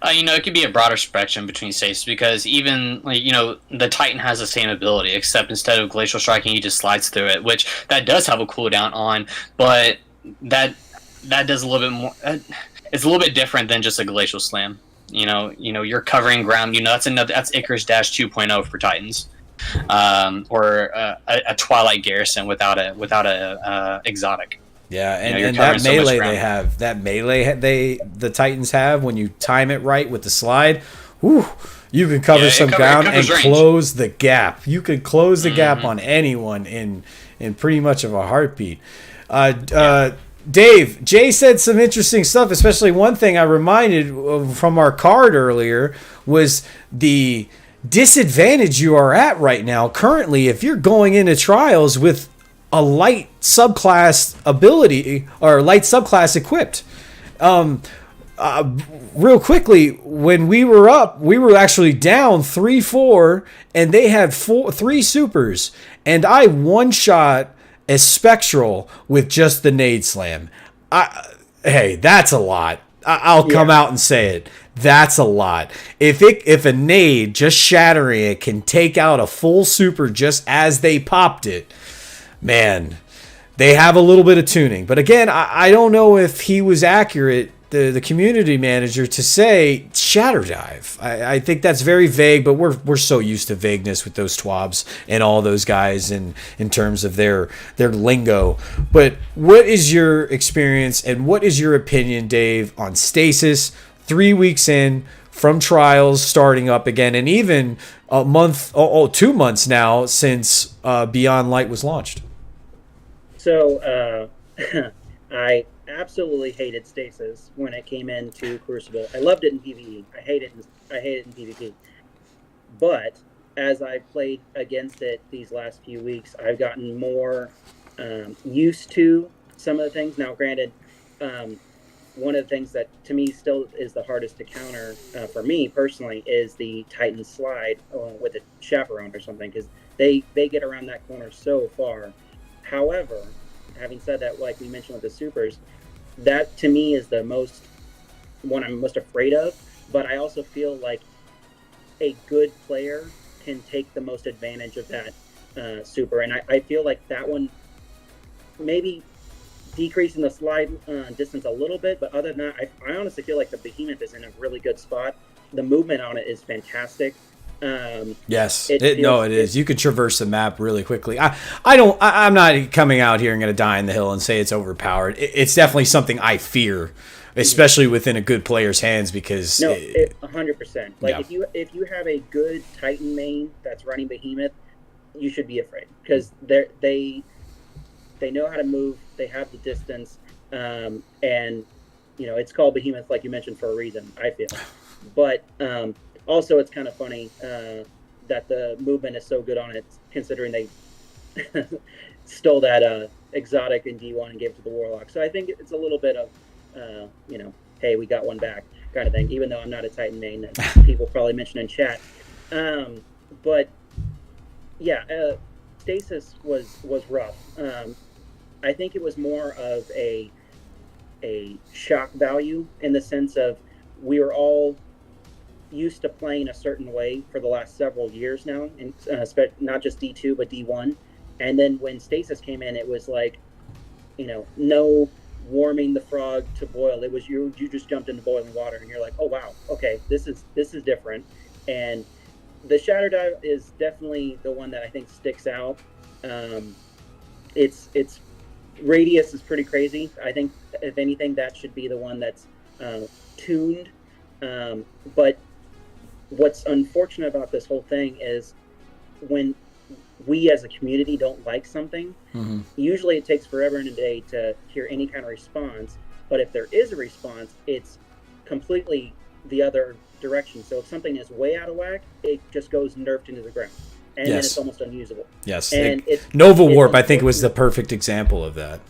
It could be a broader spectrum between stasis, because even the Titan has the same ability, except instead of glacial striking, he just slides through it, which that does have a cooldown on, but that does a little bit more. It's a little bit different than just a glacial slam. You're covering ground. That's Icarus Dash 2.0 for Titans, or a Twilight Garrison without a exotic. Yeah, and that melee the Titans have, when you time it right with the slide, you can cover some ground and range. Close the gap. You could close the gap on anyone in pretty much of a heartbeat. Dave, Jay said some interesting stuff, especially one thing I reminded from our card earlier was the disadvantage you are at right now currently if you're going into Trials with a light subclass ability or light subclass equipped. Real quickly, when we were up, we were actually down 3-4, and they had 3 supers, and I one-shot a Spectral with just the nade slam. Hey, that's a lot. I'll come out and say it. That's a lot. If a nade just shattering it can take out a full super just as they popped it, man, they have a little bit of tuning. But again, I don't know if he was accurate, the community manager, to say shatter dive. I think that's very vague, but we're so used to vagueness with those twabs and all those guys in terms of their lingo. But what is your experience and what is your opinion, Dave, on stasis 3 weeks in from trials starting up again, and even a month, 2 months now since Beyond Light was launched? So I absolutely hated stasis when it came into Crucible. I loved it in PvE. I hate it in PvP. But as I played against it these last few weeks, I've gotten more used to some of the things. Now, granted, one of the things that to me still is the hardest to counter for me personally is the Titan slide with a chaperone or something, because they get around that corner so far. However, having said that, like we mentioned with the supers, that to me is the one I'm most afraid of. But I also feel like a good player can take the most advantage of that super, and I feel like that one maybe decreasing the slide distance a little bit, but other than that, I honestly feel like the Behemoth is in a really good spot. The movement on it is fantastic. Yes, it is. You could traverse the map really quickly. I'm not coming out here and going to die in the hill and say it's overpowered. It's definitely something I fear, especially within a good player's hands, because 100%. Like if you have a good Titan main that's running Behemoth, you should be afraid, because they know how to move. They have the distance, and it's called Behemoth, like you mentioned, for a reason, I feel. But also, it's kind of funny that the movement is so good on it, considering they stole that exotic in D1 and gave it to the Warlock. So I think it's a little bit of, hey, we got one back kind of thing, even though I'm not a Titan main, that people probably mentioned in chat. But yeah, stasis was rough. I think it was more of a shock value, in the sense of we were all used to playing a certain way for the last several years now, and not just D2 but D1. And then when stasis came in, it was like, no warming the frog to boil. It was you just jumped into boiling water, and you're like, oh wow, okay, this is different. And the shatter dive is definitely the one that I think sticks out. Its radius is pretty crazy. I think if anything, that should be the one that's tuned. But what's unfortunate about this whole thing is when we as a community don't like something, usually it takes forever and a day to hear any kind of response. But if there is a response, it's completely the other direction. So if something is way out of whack, it just goes nerfed into the ground. And then it's almost unusable. Yes. And Nova Warp, I think, was the perfect example of that.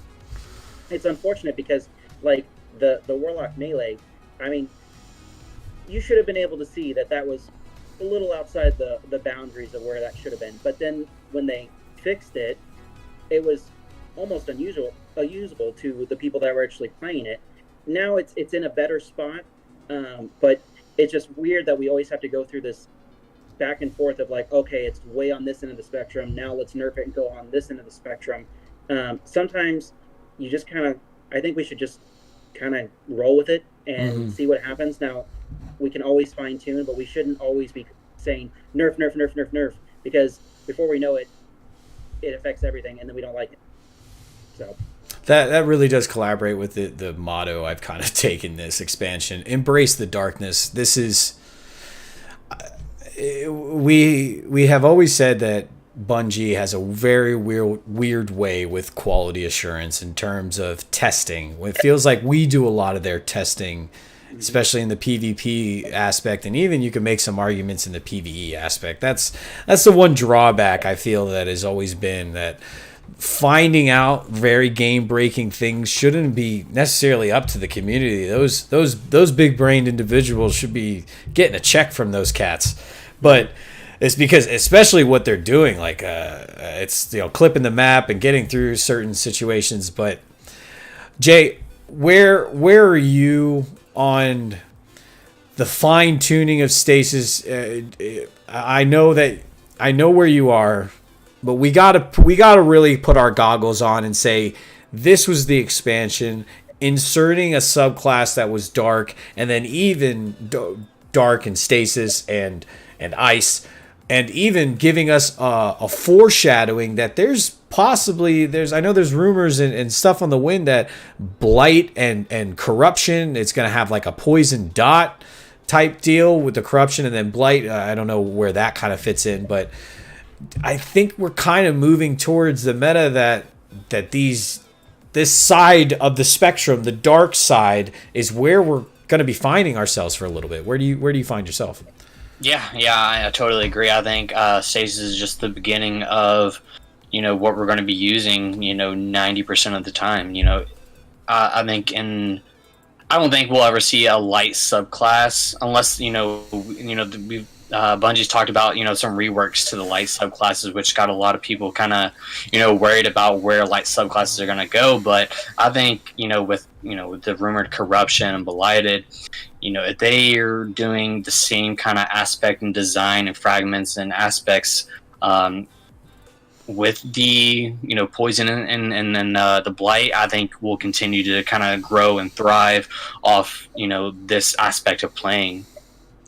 It's unfortunate because, like, the Warlock melee, I mean, you should have been able to see that was a little outside the boundaries of where that should have been. But then when they fixed it, it was almost unusable to the people that were actually playing it. Now it's in a better spot, but it's just weird that we always have to go through this back and forth of like, okay, it's way on this end of the spectrum, now let's nerf it and go on this end of the spectrum. Sometimes you just I think we should just kind of roll with it and see what happens. Now, we can always fine tune, but we shouldn't always be saying nerf, nerf, nerf, nerf, nerf, because before we know it, it affects everything, and then we don't like it. So that really does collaborate with the motto I've kind of taken this expansion: embrace the darkness. This is we have always said that Bungie has a very weird way with quality assurance in terms of testing. It feels like we do a lot of their testing, especially in the PvP aspect, and even you can make some arguments in the PvE aspect. That's the one drawback I feel that has always been, that finding out very game-breaking things shouldn't be necessarily up to the community. Those big-brained individuals should be getting a check from those cats. But it's because, especially what they're doing, like it's clipping the map and getting through certain situations. But Jay, where are you on the fine tuning of stasis. I know where you are, but we gotta really put our goggles on and say this was the expansion, inserting a subclass that was dark, and then even dark and stasis and ice, and even giving us a foreshadowing that there's I know there's rumors and stuff on the wind that blight and corruption, it's going to have like a poison dot type deal with the corruption, and then blight, I don't know where that kind of fits in, but I think we're kind of moving towards the meta that this side of the spectrum, the dark side, is where we're going to be finding ourselves for a little bit. Where do you find yourself? Yeah, I totally agree. I think stasis is just the beginning of, what we're going to be using, 90% of the time. I think I don't think we'll ever see a light subclass unless, Bungie's talked about, some reworks to the light subclasses, which got a lot of people kind of, worried about where light subclasses are going to go. But I think, with the rumored corruption and blighted, if they are doing the same kind of aspect and design and fragments and aspects, with the poison and then the blight, I think we'll continue to kind of grow and thrive off this aspect of playing.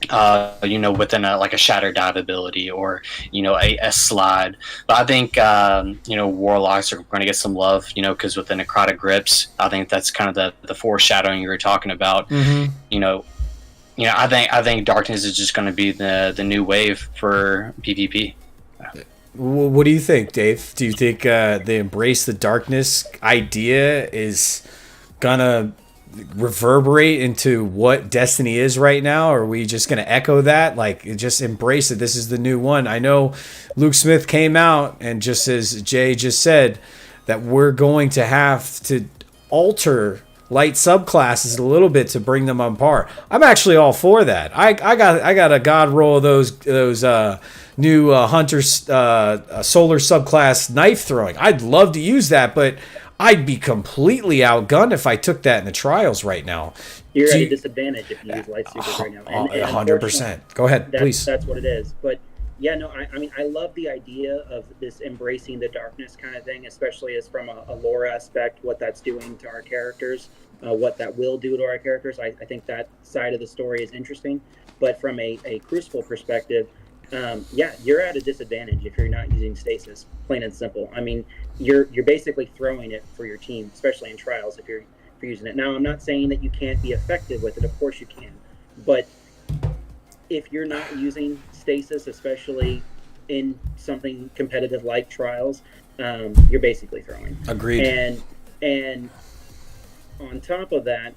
Within a shatter dive ability or a slide. But I think warlocks are going to get some love, because with the necrotic grips, I think that's kind of the foreshadowing you were talking about. Mm-hmm. I think darkness is just going to be the new wave for PvP. What do you think, Dave? Do you think the embrace the darkness idea is gonna reverberate into what Destiny is right now? Or are we just gonna echo that, like just embrace it? This is the new one. I know Luke Smith came out and, just as Jay just said, that we're going to have to alter light subclasses a little bit to bring them on par. I'm actually all for that. I got a god roll of those new Hunter solar subclass knife throwing. I'd love to use that, but I'd be completely outgunned if I took that in the trials right now. You're at a disadvantage if you use light supers right now. And 100%. Go ahead, please. That's what it is. But yeah, no, I mean, I love the idea of this embracing the darkness kind of thing, especially as from a lore aspect, what that's doing to our characters, what that will do to our characters. I think that side of the story is interesting. But from a Crucible perspective, you're at a disadvantage if you're not using stasis, plain and simple. I mean, you're basically throwing it for your team, especially in trials if you're using it. Now, I'm not saying that you can't be effective with it. Of course you can. But if you're not using stasis, especially in something competitive like trials, you're basically throwing. Agreed. And on top of that,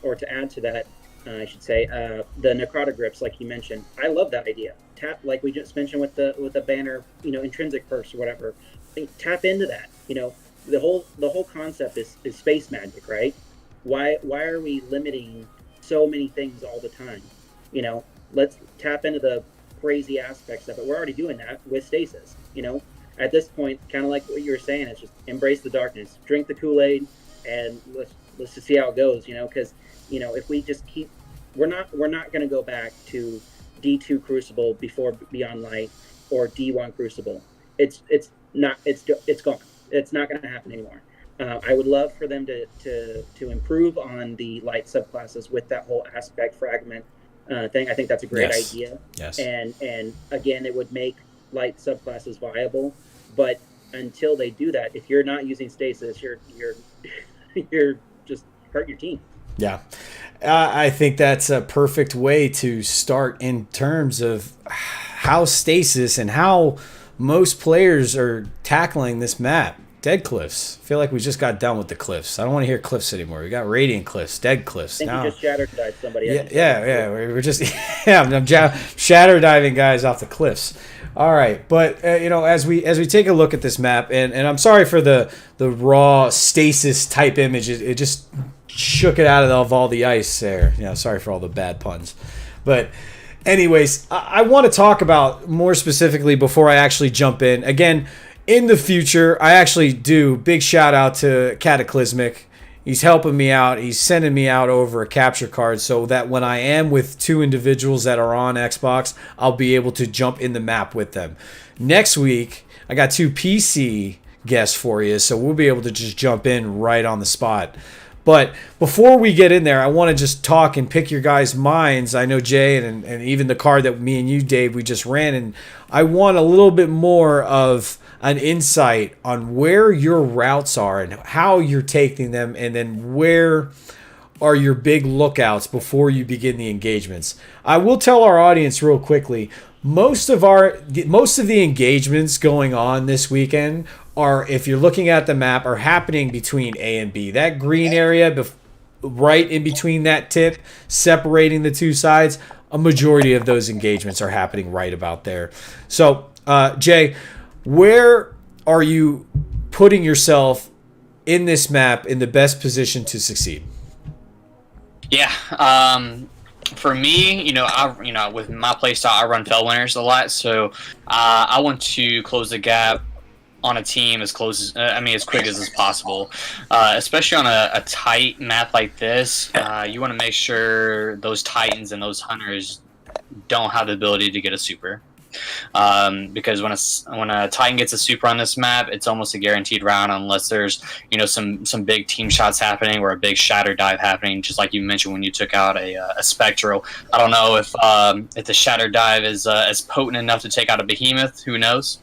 or to add to that, I should say, the necrotic grips, like you mentioned, I love that idea. Tap, like we just mentioned with the banner, intrinsic perks or whatever. Tap into that. The whole concept is space magic, right? Why are we limiting so many things all the time? Let's tap into the crazy aspects of it. We're already doing that with stasis. At this point, kind of like what you were saying, it's just embrace the darkness, drink the Kool-Aid, and let's just see how it goes. Because if we just keep, we're not going to go back to D2 Crucible before Beyond Light or D1 Crucible. It's gone. It's not going to happen anymore. I would love for them to improve on the light subclasses with that whole aspect fragment thing. I think that's a great idea. Yes. And again, it would make light subclasses viable. But until they do that, if you're not using stasis, you're just hurt your team. Yeah. I think that's a perfect way to start in terms of how stasis and how most players are tackling this map. Dead cliffs. I feel like we just got done with the cliffs. I don't want to hear cliffs anymore. We got radiant cliffs, dead cliffs. I think you just shatter dive somebody. Yeah. We're just I'm shatter diving guys off the cliffs. All right, but as we take a look at this map, and I'm sorry for the raw stasis type image. It just shook it out of all the ice there. Sorry for all the bad puns, but anyways, I want to talk about more specifically before I actually jump in. Again, in the future, I actually do big shout out to Cataclysmic. He's helping me out. He's sending me out over a capture card so that when I am with two individuals that are on Xbox, I'll be able to jump in the map with them. Next week, I got two PC guests for you, so we'll be able to just jump in right on the spot. But before we get in there, I want to just talk and pick your guys' minds. I know Jay and even the card that me and you, Dave, we just ran, and I want a little bit more of an insight on where your routes are and how you're taking them, and then where are your big lookouts before you begin the engagements. I will tell our audience real quickly, most of the engagements going on this weekend are, if you're looking at the map, are happening between A and B. That green area right in between that tip, separating the two sides, a majority of those engagements are happening right about there. So, Jay, where are you putting yourself in this map in the best position to succeed? Yeah, for me, with my playstyle, I run fell winners a lot, so I want to close the gap on a team as quick as is possible. Especially on a tight map like this, you want to make sure those Titans and those Hunters don't have the ability to get a super. Because when a Titan gets a super on this map, it's almost a guaranteed round unless there's some big team shots happening or a big shatter dive happening, just like you mentioned when you took out a Spectral. I don't know if the shatter dive is as potent enough to take out a Behemoth. Who knows?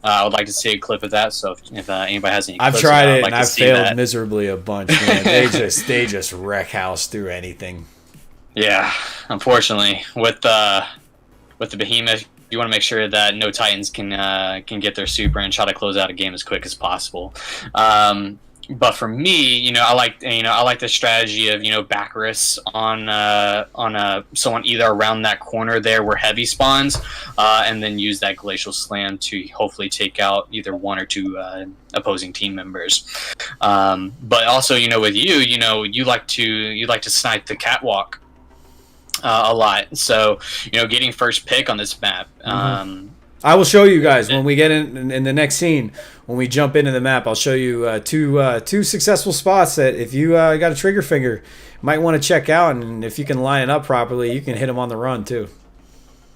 I would like to see a clip of that. So if anybody has any, I've tried it and I've failed miserably a bunch. Man. they just wreck house through anything. Yeah, unfortunately, with the Behemoth, you want to make sure that no Titans can get their super and try to close out a game as quick as possible. But for me, I like the strategy of Baccaris on someone either around that corner there where heavy spawns, and then use that Glacial Slam to hopefully take out either one or two opposing team members. But also, with you like to snipe the catwalk a lot. So getting first pick on this map. I will show you guys when we get in the next scene. When we jump into the map, I'll show you two successful spots that if you got a trigger finger, you might want to check out. And if you can line it up properly, you can hit them on the run too.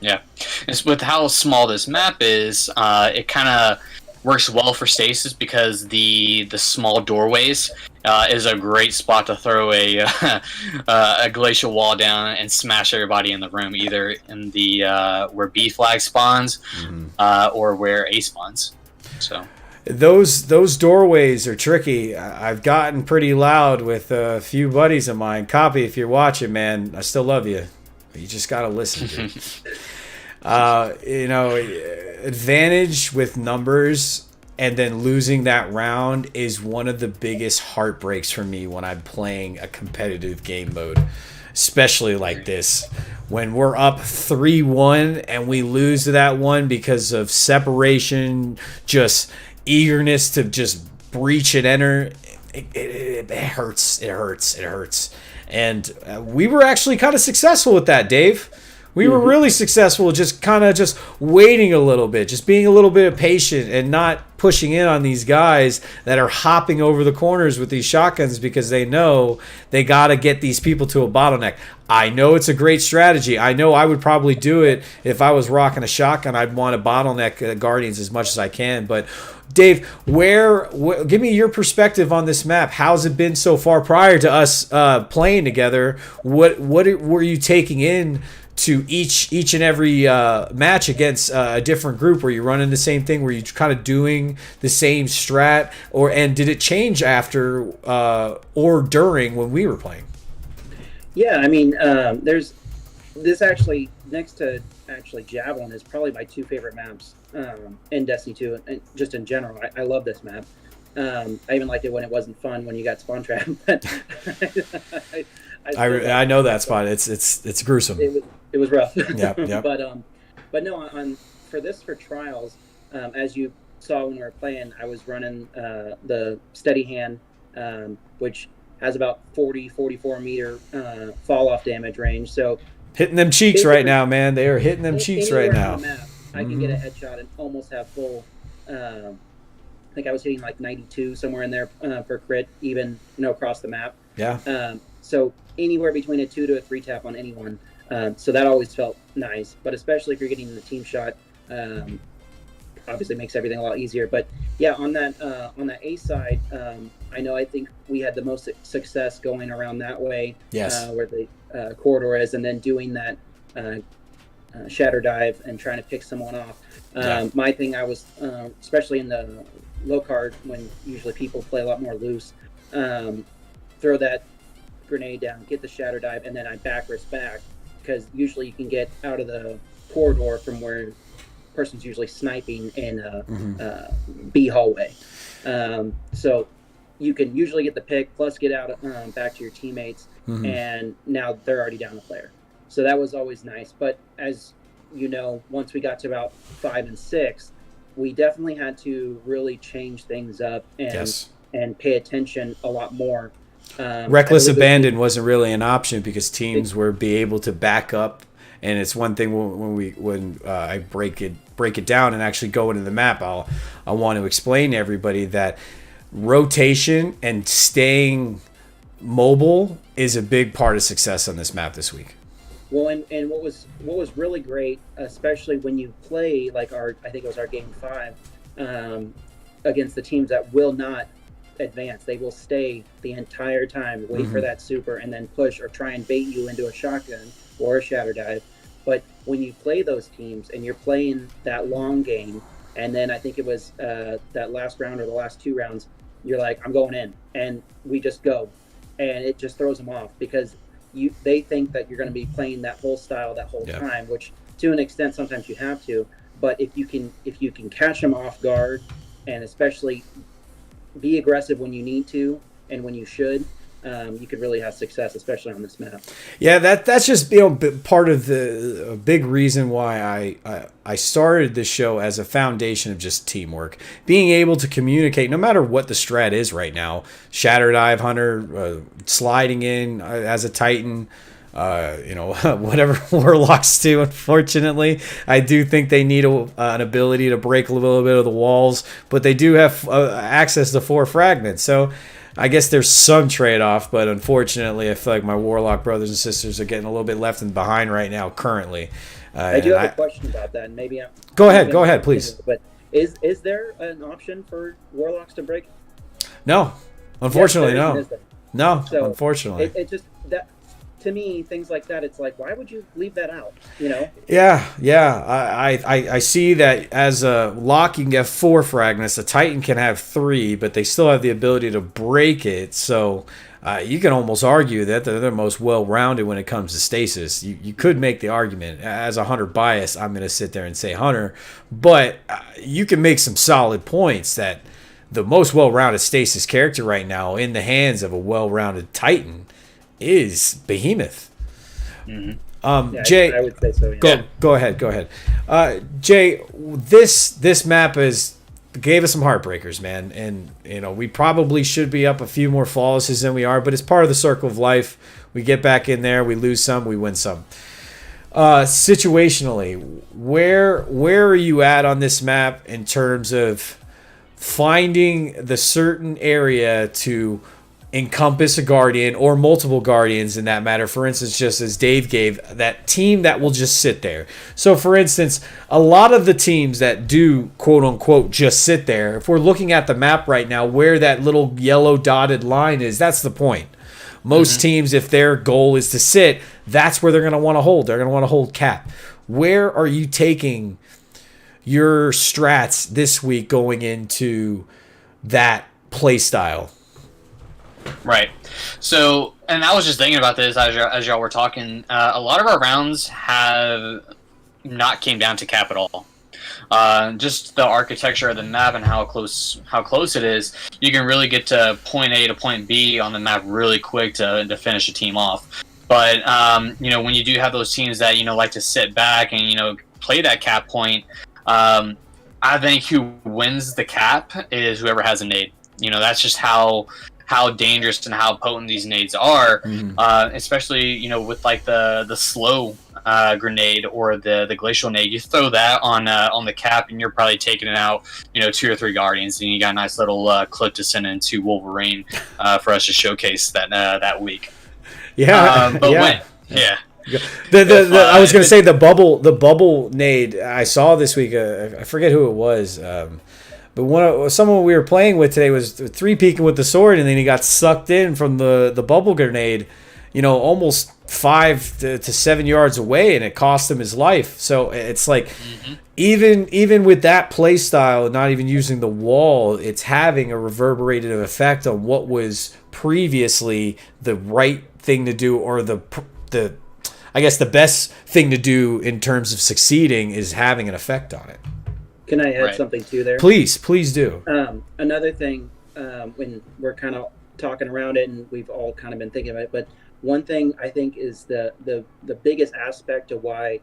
Yeah, it's with how small this map is, it kind of works well for stasis because the small doorways is a great spot to throw a glacial wall down and smash everybody in the room, either in the where B flag spawns or where A spawns. So those doorways are tricky. I've gotten pretty loud with a few buddies of mine. Copy, if you're watching, man, I still love you. You just gotta listen to it. Advantage with numbers and then losing that round is one of the biggest heartbreaks for me when I'm playing a competitive game mode, especially like this. When we're up 3-1 and we lose to that one because of separation, just eagerness to just breach and enter, it hurts. It hurts. And we were actually kind of successful with that, Dave. We were really successful just waiting a little bit, just being a little bit patient and not pushing in on these guys that are hopping over the corners with these shotguns because they know they got to get these people to a bottleneck. I know it's a great strategy. I know I would probably do it if I was rocking a shotgun. I'd want to bottleneck Guardians as much as I can. But Dave, give me your perspective on this map. How's it been so far prior to us playing together? What were you taking in to each and every match against a different group? Were you running the same thing? Were you kind of doing the same strat? And did it change after or during when we were playing? Yeah, I mean, there's this actually, next to Javelin, is probably my two favorite maps in Destiny 2, and just in general. I love this map. I even liked it when it wasn't fun, when you got spawn trapped. I know that spot. It's gruesome. It was rough. Yeah. But no, for Trials, as you saw when we were playing, I was running the steady hand, which has about 44 meter fall off damage range. So hitting them cheeks right now, man. They are hitting them cheeks right now. I can get a headshot and almost have full think I was hitting like 92 somewhere in there for crit, even across the map. Yeah. So anywhere between a 2 to a 3 tap on anyone. So that always felt nice, but especially if you're getting the team shot, obviously makes everything a lot easier. But yeah, on that A side, I think we had the most success going around that way, Yes. where the corridor is, and then doing that shatter dive and trying to pick someone off. My thing, I was especially in the low card when usually people play a lot more loose, throw that grenade down, get the shatter dive, and then I backwards back, because usually you can get out of the corridor from where person's usually sniping in a B hallway. So you can usually get the pick, plus get out back to your teammates, and now they're already down the player. So that was always nice. But as you know, once we got to about 5 and 6, we definitely had to really change things up and pay attention a lot more. Reckless abandon wasn't really an option because teams were be able to back up, and it's one thing when I break it down and actually go into the map. I want to explain to everybody that rotation and staying mobile is a big part of success on this map this week. Well, and what was really great, especially when you play like I think it was our game 5, against the teams that will not advance. They will stay the entire time, wait for that super, and then push or try and bait you into a shotgun or a shatter dive. But when you play those teams and you're playing that long game, and then I think it was that last round or the last 2 rounds, you're like, I'm going in, and we just go, and it just throws them off because they think that you're going to be playing that whole style that whole time, which to an extent sometimes you have to. But if you can catch them off guard, and especially be aggressive when you need to and when you should, you could really have success, especially on this map. Yeah, that's just part of the big reason why I started this show as a foundation of just teamwork, being able to communicate no matter what the strat is right now. Shatter dive hunter, sliding in as a Titan, whatever warlocks do. Unfortunately, I do think they need an ability to break a little bit of the walls, but they do have access to 4 fragments. So I guess there's some trade-off, but unfortunately, I feel like my warlock brothers and sisters are getting a little bit left behind right now currently. I do have a question about that, and maybe go ahead, please. But is there an option for warlocks to break? No, unfortunately, yes, no. So Unfortunately, it just that. To me, things like that, it's like, why would you leave that out? Yeah. I see that as a lock, you can get 4 fragments. A Titan can have 3, but they still have the ability to break it. So you can almost argue that they're the most well-rounded when it comes to stasis. You could make the argument. As a Hunter bias, I'm going to sit there and say Hunter. But you can make some solid points that the most well-rounded stasis character right now in the hands of a well-rounded Titan is Behemoth. Jay, I would say so. Yeah. Go ahead. Jay, this map gave us some heartbreakers, man, and we probably should be up a few more flawlesses than we are, but it's part of the circle of life. We get back in there, we lose some, we win some. Situationally, where are you at on this map in terms of finding the certain area to encompass a guardian or multiple guardians in that matter? For instance, just as Dave gave, that team that will just sit there. So for instance, a lot of the teams that do quote unquote just sit there, if we're looking at the map right now where that little yellow dotted line is, that's the point. Most teams, if their goal is to sit, that's where they're going to want to hold. They're going to want to hold cap. Where are you taking your strats this week going into that play style? Right. So, and I was just thinking about this as y'all were talking. A lot of our rounds have not came down to cap at all. Just the architecture of the map and how close it is, you can really get to point A to point B on the map really quick to finish a team off. But when you do have those teams that like to sit back and play that cap point, I think who wins the cap is whoever has a nade. That's just how dangerous and how potent these nades are, especially with like the slow grenade or the glacial nade. You throw that on the cap, and you're probably taking it out, 2 or 3 guardians, and you got a nice little clip to send into Wolverine for us to showcase that week. Yeah, but yeah. yeah. I was going to say the bubble nade I saw this week. I forget who it was, but someone we were playing with today was 3-peeking with the sword, and then he got sucked in from the bubble grenade, almost 5 to 7 yards away, and it cost him his life. So it's like, even with that play style, not even using the wall, it's having a reverberated effect on what was previously the right thing to do, or the I guess the best thing to do in terms of succeeding is having an effect on it. Can I add something too there? Please do. Another thing, when we're kind of talking around it, and we've all kind of been thinking about it, but one thing I think is the biggest aspect of why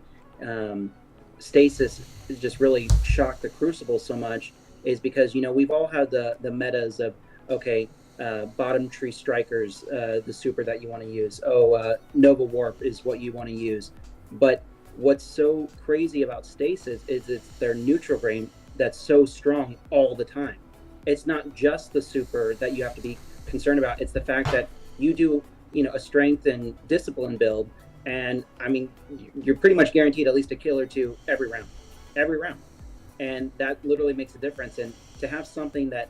stasis has just really shocked the Crucible so much is because, we've all had the metas of, okay, bottom tree strikers, the super that you want to use. Nova Warp is what you want to use. But what's so crazy about stasis is it's their neutral game that's so strong all the time. It's not just the super that you have to be concerned about. It's the fact that you do, a strength and discipline build, and I mean, you're pretty much guaranteed at least a kill or two every round. And that literally makes a difference. And to have something that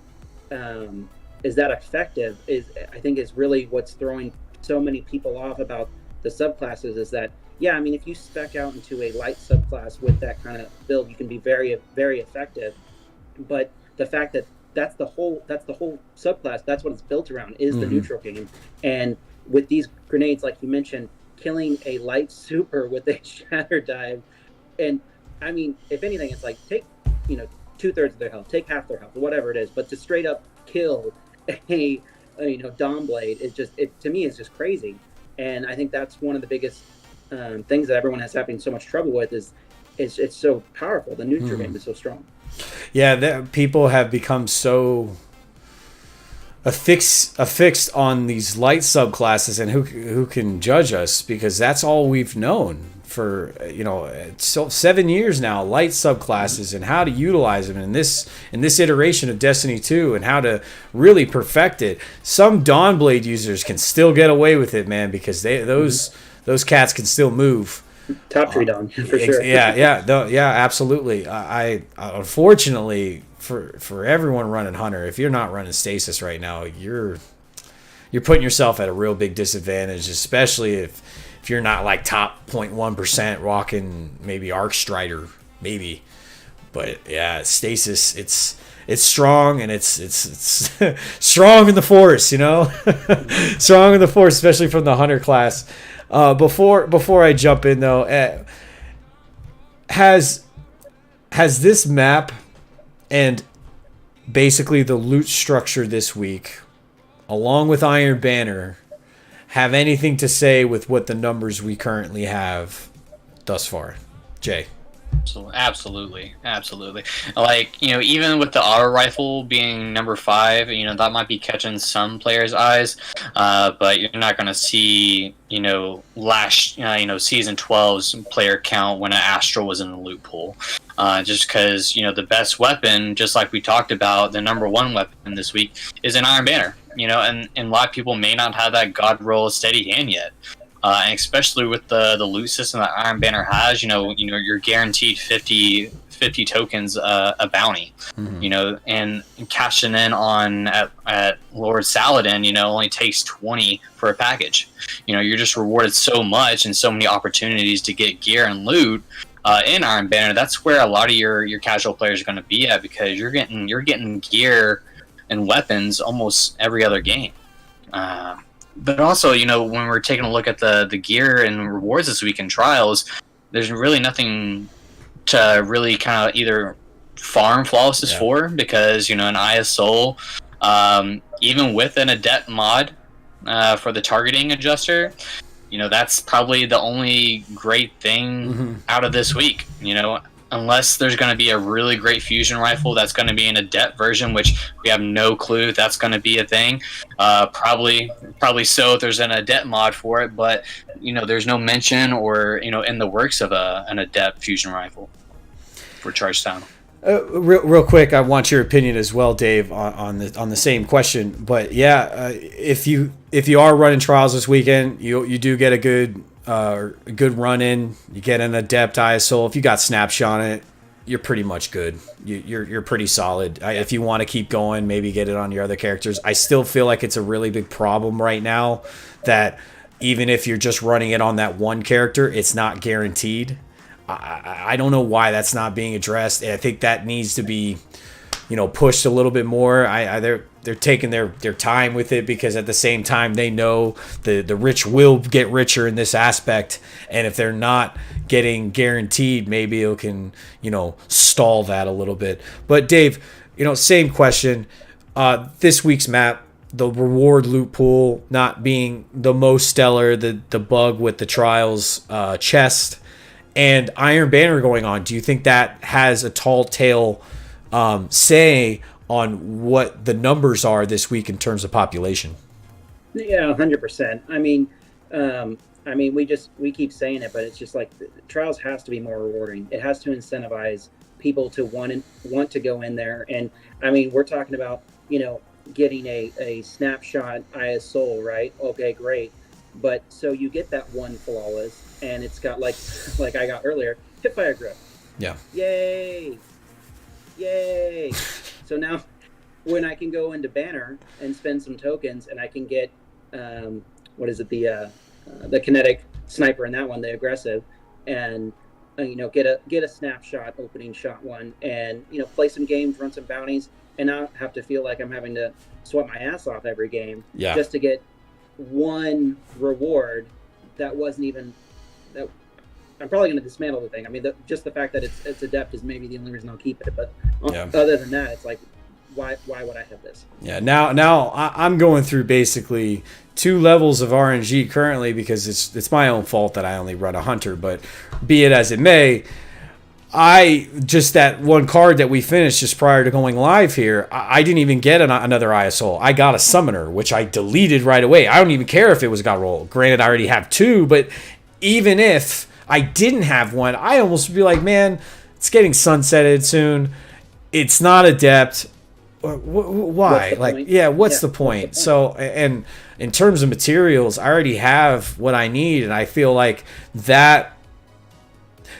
is that effective I think is really what's throwing so many people off about the subclasses, is that, yeah, I mean, if you spec out into a light subclass with that kind of build, you can be very, very effective. But the fact that that's the whole subclass, that's what it's built around, is the neutral game. And with these grenades, like you mentioned, killing a light super with a shatter dive, and I mean, if anything, it's like, take 2/3 of their health, take half their health, whatever it is, but to straight up kill a Dawn Blade is just, to me, is just crazy. And I think that's one of the biggest things that everyone has having so much trouble with is it's so powerful. The neutral game is so strong. Yeah, people have become so affixed on these light subclasses, and who can judge us, because that's all we've known for 7 years now, light subclasses and how to utilize them in this iteration of Destiny 2 and how to really perfect it. Some Dawnblade users can still get away with it, man, because those cats can still move. Top tree Dawn, for sure. Yeah, absolutely. I unfortunately for everyone running Hunter, if you're not running Stasis right now, you're putting yourself at a real big disadvantage, especially if you're not like top 0.1% rocking maybe Arc Strider, maybe. But yeah, Stasis, it's strong, and it's strong in the Force, strong in the Force, especially from the Hunter class. Before I jump in though, has this map and basically the loot structure this week, along with Iron Banner, have anything to say with what the numbers we currently have thus far? Jay? Absolutely. Like, even with the auto rifle being number 5, that might be catching some players' eyes, but you're not going to see, season 12's player count when an Astral was in the loot pool. Just because, the best weapon, just like we talked about, the number 1 weapon this week is an Iron Banner, and a lot of people may not have that God roll steady hand yet. And especially with the loot system that Iron Banner has, you're guaranteed 50 tokens a bounty, and cashing in on at Lord Saladin, only takes 20 for a package. You're just rewarded so much and so many opportunities to get gear and loot in Iron Banner. That's where a lot of your casual players are going to be at, because you're getting gear and weapons almost every other game. But also, when we're taking a look at the gear and rewards this week in Trials, there's really nothing to really kind of either farm Flawless for, because, an Eye of Soul, even with an Adept mod for the targeting adjuster, that's probably the only great thing out of this week. unless there's going to be a really great fusion rifle that's going to be an adept version, which we have no clue if that's going to be a thing. Probably so if there's an adept mod for it, but there's no mention or in the works of an adept fusion rifle for Chargetown. Real quick, I want your opinion as well, Dave, on the same question. But yeah, if you are running trials this weekend, you do get a good run in. You get an adept ISO. If you got snapshot on it, you're pretty much good. You're pretty solid. If you want to keep going, maybe get it on your other characters. I still feel like it's a really big problem right now that even if you're just running it on that one character, it's not guaranteed. I don't know why that's not being addressed. And I think that needs to be, pushed a little bit more. They're taking their time with it because at the same time they know the rich will get richer in this aspect, and if they're not getting guaranteed, maybe it can stall that a little bit. But Dave, same question. This week's map, the reward loot pool not being the most stellar, the bug with the trials chest. And Iron Banner going on, do you think that has a tall tale say on what the numbers are this week in terms of population? Yeah, 100%. I mean, we keep saying it, but it's just like trials has to be more rewarding. It has to incentivize people to want to go in there. And I mean, we're talking about getting a snapshot ISO, right? Okay, great. But so you get that one flawless, and it's got like I got earlier, hipfire grip. Yeah. Yay! So now, when I can go into Banner and spend some tokens, and I can get the kinetic sniper in that one, the aggressive, and get a snapshot opening shot one, and play some games, run some bounties, and not have to feel like I'm having to sweat my ass off every game just to get one reward that wasn't even that. I'm probably going to dismantle the thing. I mean, just the fact that it's adept is maybe the only reason I'll keep it. But other than that, it's like, why would I have this? Yeah. Now I'm going through basically 2 levels of RNG currently because it's my own fault that I only run a hunter. But be it as it may, that one card that we finished just prior to going live here, I didn't even get another ISO. I got a summoner, which I deleted right away. I don't even care if it was got rolled. Granted, I already have 2, but even if I didn't have one, I almost would be like, man, it's getting sunsetted soon. It's not adept. Why? What's the point? So, and in terms of materials, I already have what I need, and I feel like that.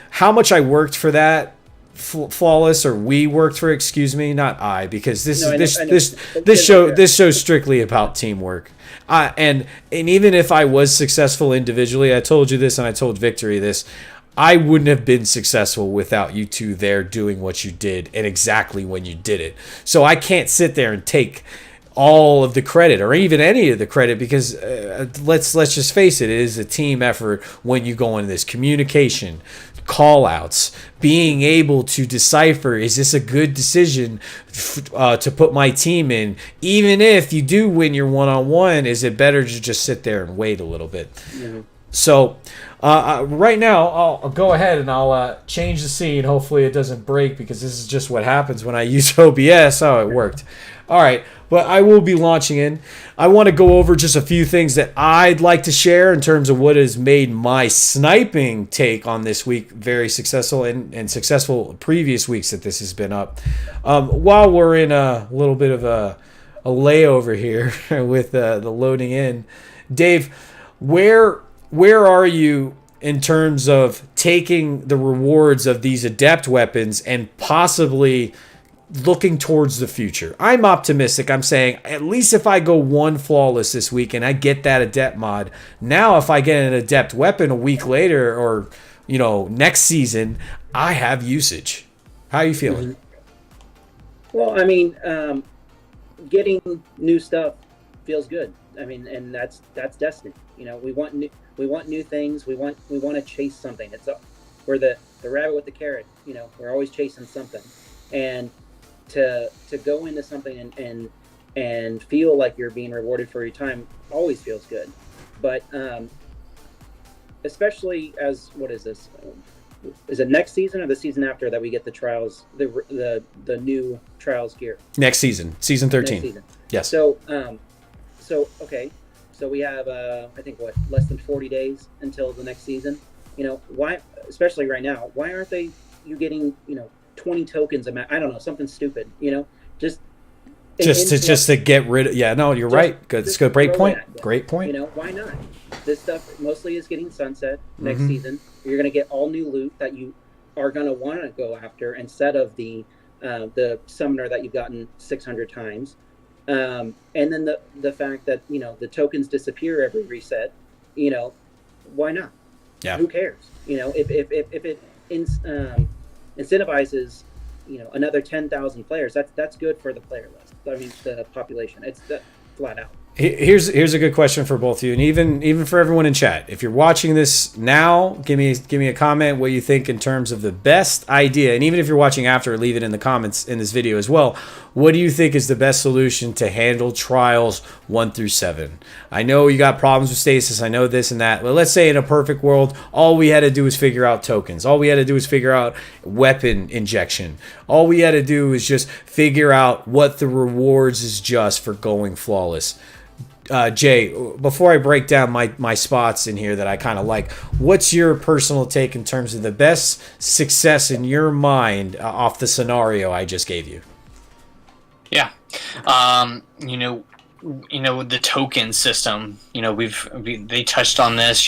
How much I worked for that flawless, or we worked for, excuse me, not I, because this show's strictly about teamwork. And even if I was successful individually, I told you this and I told Victory this, I wouldn't have been successful without you two there doing what you did and exactly when you did it. So I can't sit there and take all of the credit or even any of the credit because let's just face it is a team effort when you go into this communication, call outs, being able to decipher, is this a good decision to put my team in? Even if you do win your one-on-one, is it better to just sit there and wait a little bit? Mm-hmm. So right now, I'll go ahead and I'll change the scene. Hopefully it doesn't break because this is just what happens when I use OBS. Oh, it worked. All right. But I will be launching in. I want to go over just a few things that I'd like to share in terms of what has made my sniping take on this week very successful and successful previous weeks that this has been up. While we're in a little bit of a layover here with the loading in, Dave, where are you in terms of taking the rewards of these adept weapons and possibly looking towards the future? I'm optimistic. I'm saying at least if I go one flawless this week and I get that adept mod, now if I get an adept weapon a week later or next season, I have usage. How are you feeling? Well, I mean, getting new stuff feels good. I mean, and that's Destiny. We want new things. We want to chase something. We're the rabbit with the carrot. We're always chasing something, and to go into something and feel like you're being rewarded for your time always feels good. But especially as, what is this, is it next season or the season after that we get the trials, the new trials gear? Next season, season 13. Next season. Yes. So okay, so we have I think less than 40 days until the next season. Why, especially right now, why aren't you getting 20 tokens I don't know, something stupid, just to get rid of. Yeah, no, you're right. Good. It's a great point. Great point. Why not? This stuff mostly is getting sunset next season. You're going to get all new loot that you are going to want to go after instead of the summoner that you've gotten 600 times. And then the fact that the tokens disappear every reset. Why not? Yeah. Who cares? If it incentivizes another 10,000 players, that's good for the player list. I mean, the population. It's flat out. Here's a good question for both of you, and even for everyone in chat. If you're watching this now, give me a comment what you think in terms of the best idea, and even if you're watching after, leave it in the comments in this video as well. What do you think is the best solution to handle trials 1 through 7? I know you got problems with stasis. I know this and that, but let's say in a perfect world, all we had to do was figure out tokens. All we had to do was figure out weapon injection. All we had to do is just figure out what the rewards is just for going flawless. Jay, before I break down my spots in here that I kind of like, what's your personal take in terms of the best success in your mind off the scenario I just gave you? Yeah. The token system, they touched on this,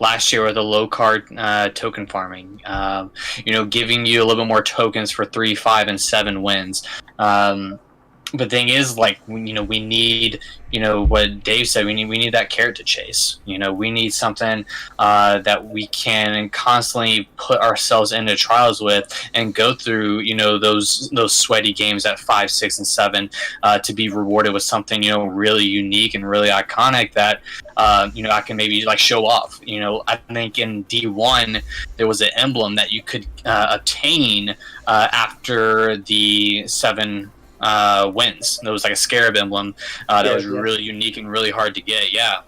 last year with the low card token farming, giving you a little bit more tokens for 3, 5, and 7 wins. The thing is, we need, what Dave said, we need that carrot to chase. We need something that we can constantly put ourselves into trials with and go through, those sweaty games at 5, 6, and 7 to be rewarded with something, really unique and really iconic that, I can maybe show off. I think in D1 there was an emblem that you could obtain after the 7 wins. There was a scarab emblem that was really unique and really hard to get. Yeah.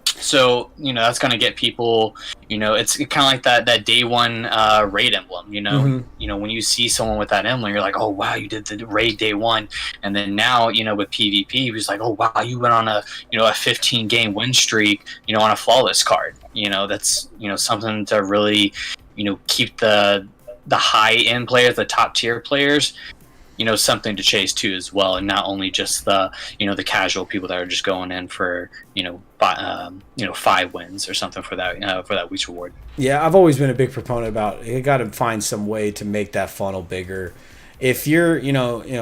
So, that's going to get people, it's kind of like that day 1 raid emblem, when you see someone with that emblem, you're like, oh, wow, you did the raid day 1. And then now, with PvP, it was like, oh, wow, you went on a 15 game win streak, on a flawless card. That's, something to really, keep the high end players, the top tier players, something to chase too as well, and not only just the the casual people that are just going in for 5 wins or something for that week's reward. Yeah, I've always been a big proponent about you got to find some way to make that funnel bigger. If you're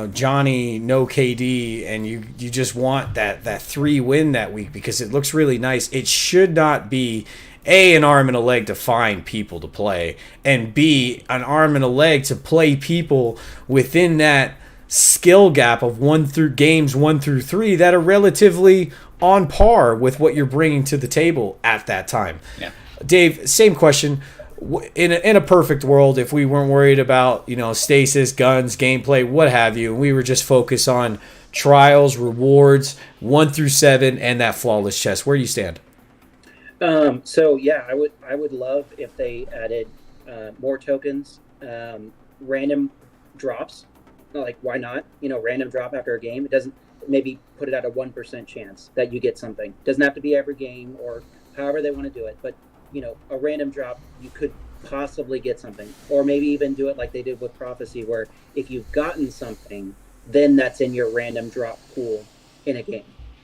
Johnny no KD and you just want that 3 win that week because it looks really nice, it should not be an arm and a leg to find people to play, and B, an arm and a leg to play people within that skill gap of 1 through 3 that are relatively on par with what you're bringing to the table at that time. Yeah. Dave, same question. In a perfect world, if we weren't worried about stasis, guns, gameplay, what have you, and we were just focused on trials, rewards, 1 through 7, and that flawless chest, where do you stand? So yeah, I would love if they added more tokens, random drops. Why not? Random drop after a game. It doesn't, maybe put it at a 1% chance that you get something. It doesn't have to be every game or however they want to do it, but a random drop, you could possibly get something, or maybe even do it like they did with Prophecy, where if you've gotten something, then that's in your random drop pool in a game.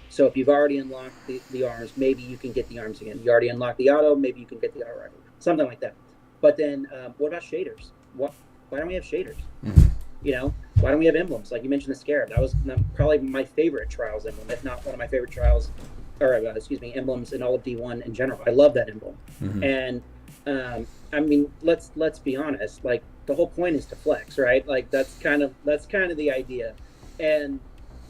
So if you've already unlocked the arms, maybe you can get the arms again. You already unlocked the auto, maybe you can get the auto rifle, something like that. But then, what about shaders? Why don't we have shaders? Mm-hmm. Why don't we have emblems? Like you mentioned, the scarab. That was probably my favorite trials emblem, if not one of my favorite trials, or emblems in all of D1 in general. I love that emblem. Mm-hmm. And I mean, let's be honest. The whole point is to flex, right? That's kind of the idea. And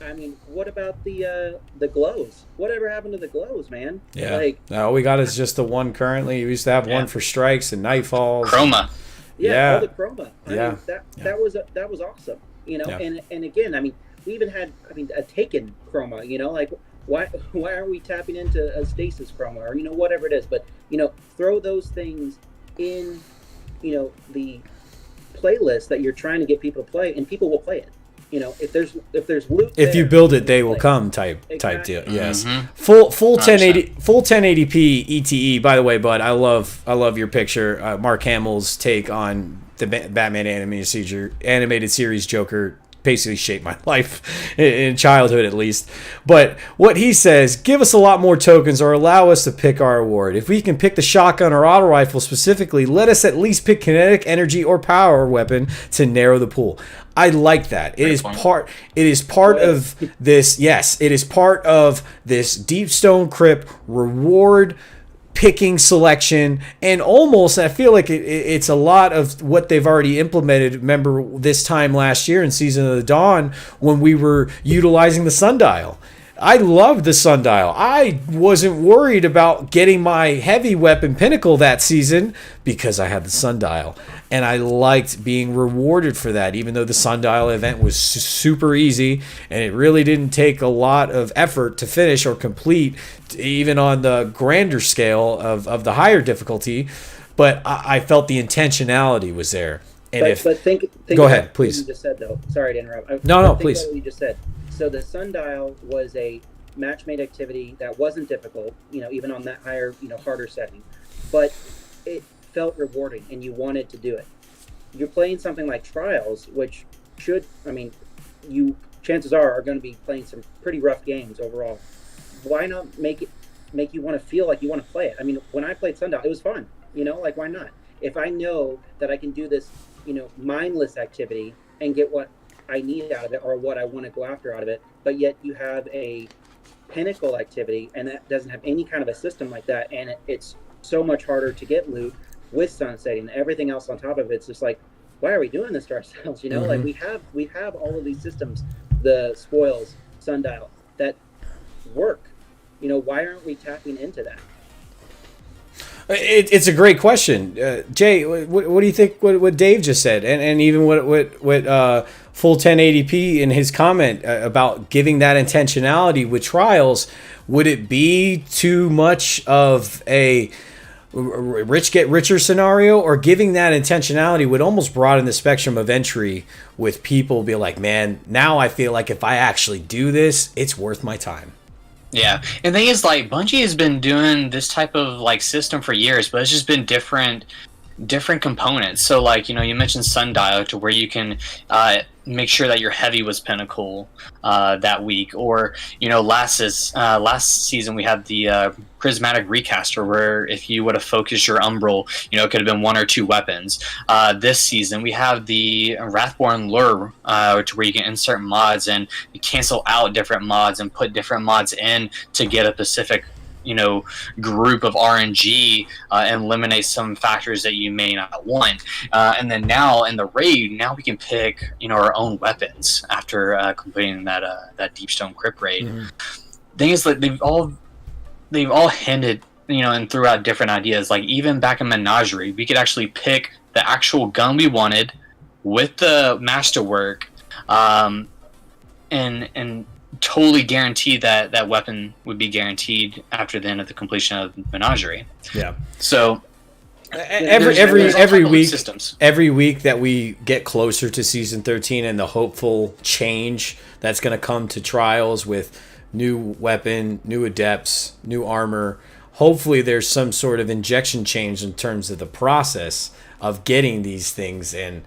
I mean, what about the glows? Whatever happened to the glows, man? Yeah. All we got is just the one currently. We used to have one for strikes and nightfalls. Chroma. Yeah. The chroma. I mean, that was awesome. And again, I mean, we even had a taken chroma. Why aren't we tapping into a stasis chroma or whatever it is? But throw those things in the playlist that you're trying to get people to play, and people will play it. If there's loot, if you build it, they will come type deal. Yes. Full 1080p ETE. By the way, bud, I love your picture. Mark Hamill's take on the Batman animated series Joker basically shaped my life in childhood, at least. But what he says, give us a lot more tokens or allow us to pick our award. If we can pick the shotgun or auto rifle specifically, let us at least pick kinetic, energy, or power weapon to narrow the pool. I like that. It is part of this. Yes, it is part of this Deep Stone Crypt reward picking selection, and almost I feel like it's a lot of what they've already implemented. Remember this time last year in Season of the Dawn when we were utilizing the sundial. I loved the sundial. I wasn't worried about getting my heavy weapon pinnacle that season because I had the sundial, and I liked being rewarded for that, even though the sundial event was super easy and it really didn't take a lot of effort to finish or complete, even on the grander scale of the higher difficulty. But I felt the intentionality was there. And but think go ahead, please. What you just said, though. Sorry to interrupt. No, please. What you just said. So the sundial was a match-made activity that wasn't difficult, even on that higher, harder setting, but it felt rewarding and you wanted to do it. You're playing something like Trials, which chances are going to be playing some pretty rough games overall. Why not make you want to feel like you want to play it? I mean, when I played Sundial, it was fun, why not? If I know that I can do this, mindless activity and get what I need out of it or what I want to go after out of it, but yet you have a pinnacle activity and that doesn't have any kind of a system like that, and it's so much harder to get loot with sunsetting and everything else on top of it. It's just like, why are we doing this to ourselves? Like we have all of these systems, the spoils, sundial, that work. Why aren't we tapping into that? It's a great question, Jay. What do you think? What Dave just said, and even what full 1080p in his comment about giving that intentionality with Trials, would it be too much of a rich get richer scenario, or giving that intentionality would almost broaden the spectrum of entry with people be like, man, now I feel like if I actually do this, it's worth my time. Yeah, and the thing is, Bungie has been doing this type of system for years, but it's just been different components. So you mentioned sundial, to where you can make sure that your heavy was pinnacle that week, or last season we had the prismatic recaster, where if you would have focused your umbral, it could have been 1 or 2 weapons. This season we have the Wrathborn lure, to where you can insert mods and cancel out different mods and put different mods in to get a specific group of RNG and eliminate some factors that you may not want. And then now in the raid, we can pick our own weapons after completing that Deep Stone Crypt raid. Mm-hmm. Thing is, they've all hinted and threw out different ideas. Even back in Menagerie, we could actually pick the actual gun we wanted with the masterwork, and totally guarantee that weapon would be guaranteed after the end of the completion of Menagerie. Yeah. So every week, systems. Every week that we get closer to season 13 and the hopeful change that's going to come to Trials with new weapon, new adepts, new armor. Hopefully there's some sort of injection change in terms of the process of getting these things, and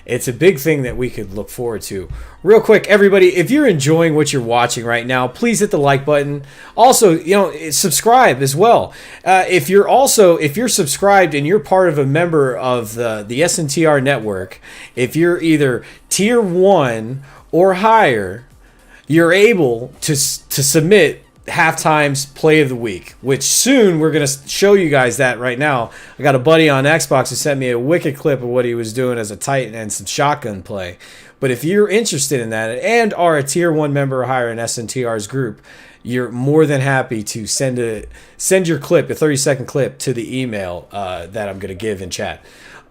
it's a big thing that we could look forward to. Real quick, everybody, if you're enjoying what you're watching right now, please hit the like button. Also, subscribe as well. If you're subscribed and you're part of a member of the SNTR network, if you're either tier 1 or higher, you're able to submit Halftime's play of the week, which soon we're going to show you guys that right now. I got a buddy on Xbox who sent me a wicked clip of what he was doing as a Titan and some shotgun play. But if you're interested in that and are a tier 1 member or higher in SNTR's group, you're more than happy to send your clip, a 30-second clip, to the email that I'm going to give in chat.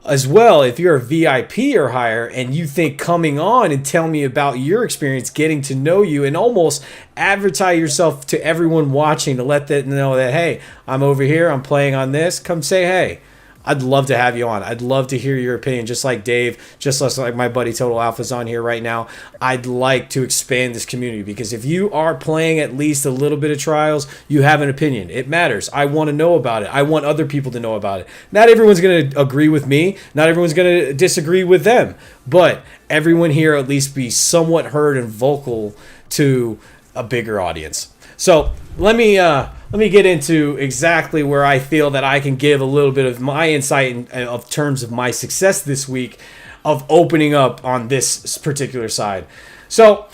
As well, if you're a VIP or higher and you think coming on and tell me about your experience getting to know you and almost advertise yourself to everyone watching to let them know that, hey, I'm over here, I'm playing on this, come say, hey, I'd love to have you on. I'd love to hear your opinion, just like Dave, just like my buddy Total Alpha's on here right now. I'd like to expand this community, because if you are playing at least a little bit of Trials, you have an opinion. It matters. I want to know about it. I want other people to know about it. Not everyone's going to agree with me. Not everyone's going to disagree with them. But everyone here at least be somewhat heard and vocal to a bigger audience. So let me get into exactly where I feel that I can give a little bit of my insight of terms of my success this week of opening up on this particular side. So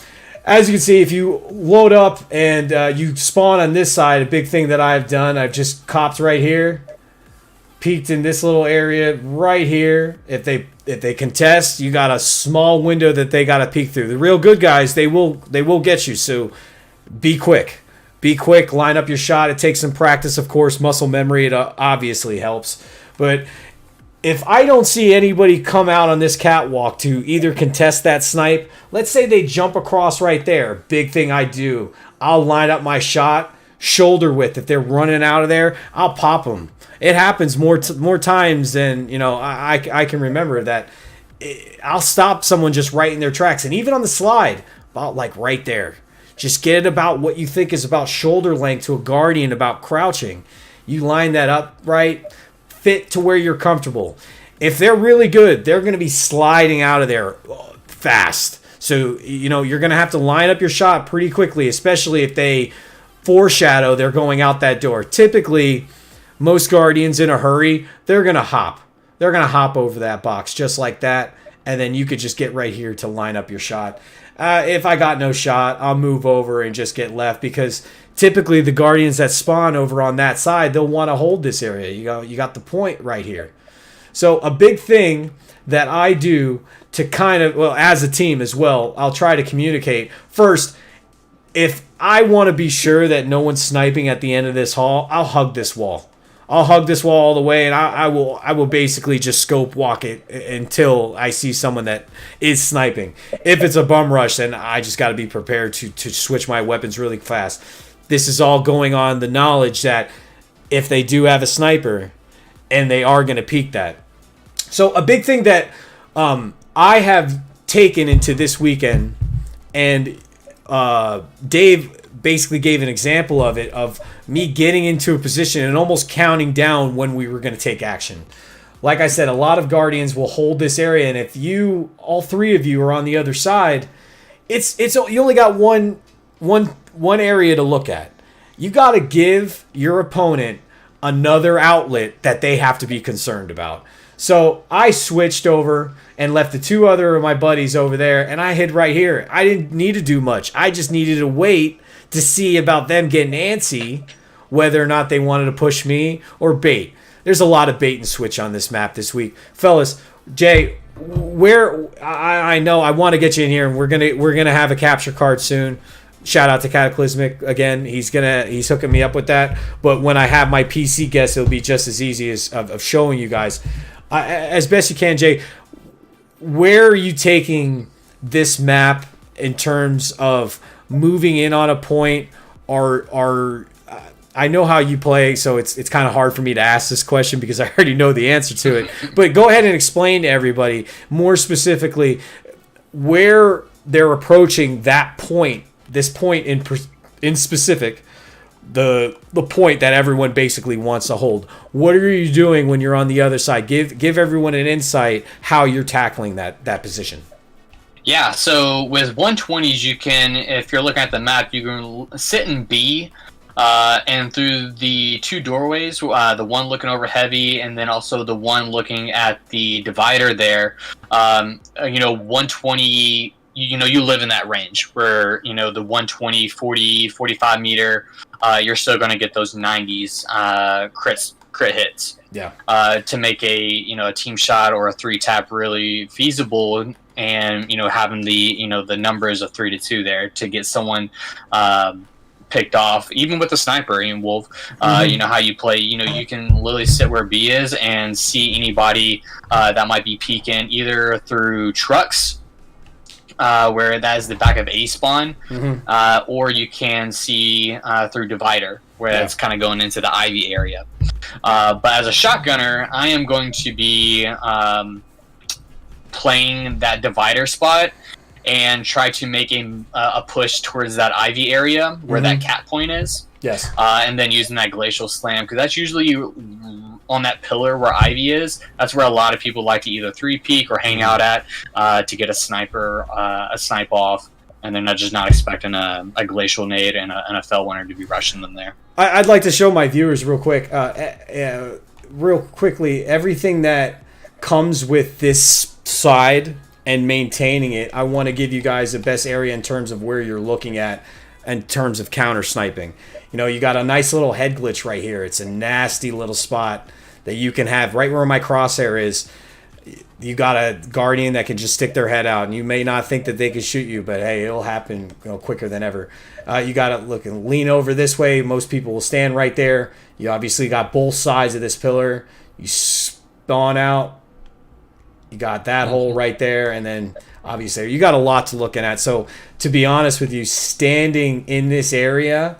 as you can see, if you load up and you spawn on this side, a big thing that I've done, I've just copped right here, peeked in this little area right here. If they contest, you got a small window that they got to peek through. The real good guys, they will get you. So be quick. Be quick, line up your shot. It takes some practice, of course, muscle memory. It obviously helps. But if I don't see anybody come out on this catwalk to either contest that snipe, let's say they jump across right there. Big thing I do, I'll line up my shot, shoulder width. If they're running out of there, I'll pop them. It happens more times than I can remember that. I'll stop someone just right in their tracks. And even on the slide, about like right there. Just get it about what you think is about shoulder length to a Guardian, about crouching. You line that up right, fit to where you're comfortable. If they're really good, they're going to be sliding out of there fast. So, you're going to have to line up your shot pretty quickly, especially if they foreshadow they're going out that door. Typically, most Guardians in a hurry, they're going to hop. They're going to hop over that box just like that, and then you could just get right here to line up your shot. If I got no shot, I'll move over and just get left, because typically the Guardians that spawn over on that side, they'll want to hold this area. You got the point right here. So a big thing that I do to as a team as well, I'll try to communicate. First, if I want to be sure that no one's sniping at the end of this hall, I'll hug this wall. I'll hug this wall all the way, and I will basically just scope walk it until I see someone that is sniping. If it's a bum rush, then I just got to be prepared to switch my weapons really fast. This is all going on the knowledge that if they do have a sniper, and they are going to peek that. So a big thing that I have taken into this weekend, and Dave basically gave an example of it, of me getting into a position and almost counting down when we were going to take action. Like I said, a lot of Guardians will hold this area, and if all three of you are on the other side, it's you only got one area to look at. You got to give your opponent another outlet that they have to be concerned about. So I switched over and left the two other of my buddies over there, and I hid right here. I didn't need to do much. I just needed to wait to see about them getting antsy, whether or not they wanted to push me or bait. There's a lot of bait and switch on this map this week. Fellas, Jay, where I know I want to get you in here, and we're gonna have a capture card soon. Shout out to Cataclysmic again. He's hooking me up with that. But when I have my PC guest, it'll be just as easy of showing you guys. As best you can, Jay, where are you taking this map in terms of moving in on a point? Or I know how you play, so it's kind of hard for me to ask this question because I already know the answer to it. But go ahead and explain to everybody more specifically where they're approaching that point, this point in specific, the point that everyone basically wants to hold. What are you doing when you're on the other side? Give everyone an insight how you're tackling that position. Yeah, so with 120s, you can, if you're looking at the map, you can sit in B, and through the two doorways, the one looking over heavy, and then also the one looking at the divider there, 120, you live in that range where, the 120, 40, 45 meter, you're still going to get those 90s crit hits. Yeah. To make a team shot or a 3-tap really feasible, and having the numbers of 3 to 2 there to get someone picked off, even with the sniper and Wolf. How you play, you can literally sit where B is and see anybody that might be peeking either through trucks where that is the back of A spawn, Mm-hmm. or you can see through Divider, where it's kind of going into the Ivy area. But as a shotgunner, I am going to be playing that Divider spot and try to make a push towards that Ivy area where that cat point is. Yes. And then using that Glacial Slam, because that's usually on that pillar where Ivy is. That's where a lot of people like to either 3-peek or hang out at to get a snipe off, and they're not expecting a Glacial Nade and a Fell Winter to be rushing them there. I'd like to show my viewers real quickly, everything that comes with this side and maintaining it. I want to give you guys the best area in terms of where you're looking at in terms of counter sniping. You know, you got a nice little head glitch right here. It's a nasty little spot that you can have right where my crosshair is. You got a Guardian that can just stick their head out, and you may not think that they can shoot you, but hey, it'll happen, quicker than ever. You got to look and lean over this way. Most people will stand right there. You obviously got both sides of this pillar. You spawn out. You got that hole right there, and then obviously you got a lot to looking at. So to be honest with you, standing in this area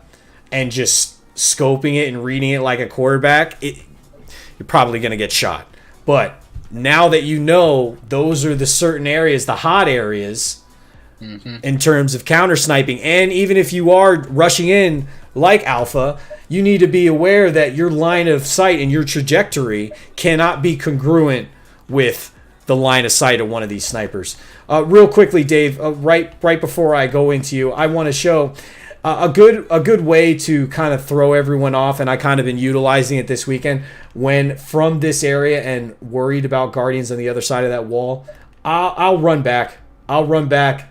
and just scoping it and reading it like a quarterback, you're probably going to get shot. But now that you know those are the certain areas, the hot areas, in terms of counter sniping, and even if you are rushing in like Alpha, you need to be aware that your line of sight and your trajectory cannot be congruent with the line of sight of one of these snipers. Real quickly, Dave, right before I go into you, I want to show a good way to kind of throw everyone off, and I kind of been utilizing it this weekend. When from this area and worried about Guardians on the other side of that wall, I'll run back. I'll run back,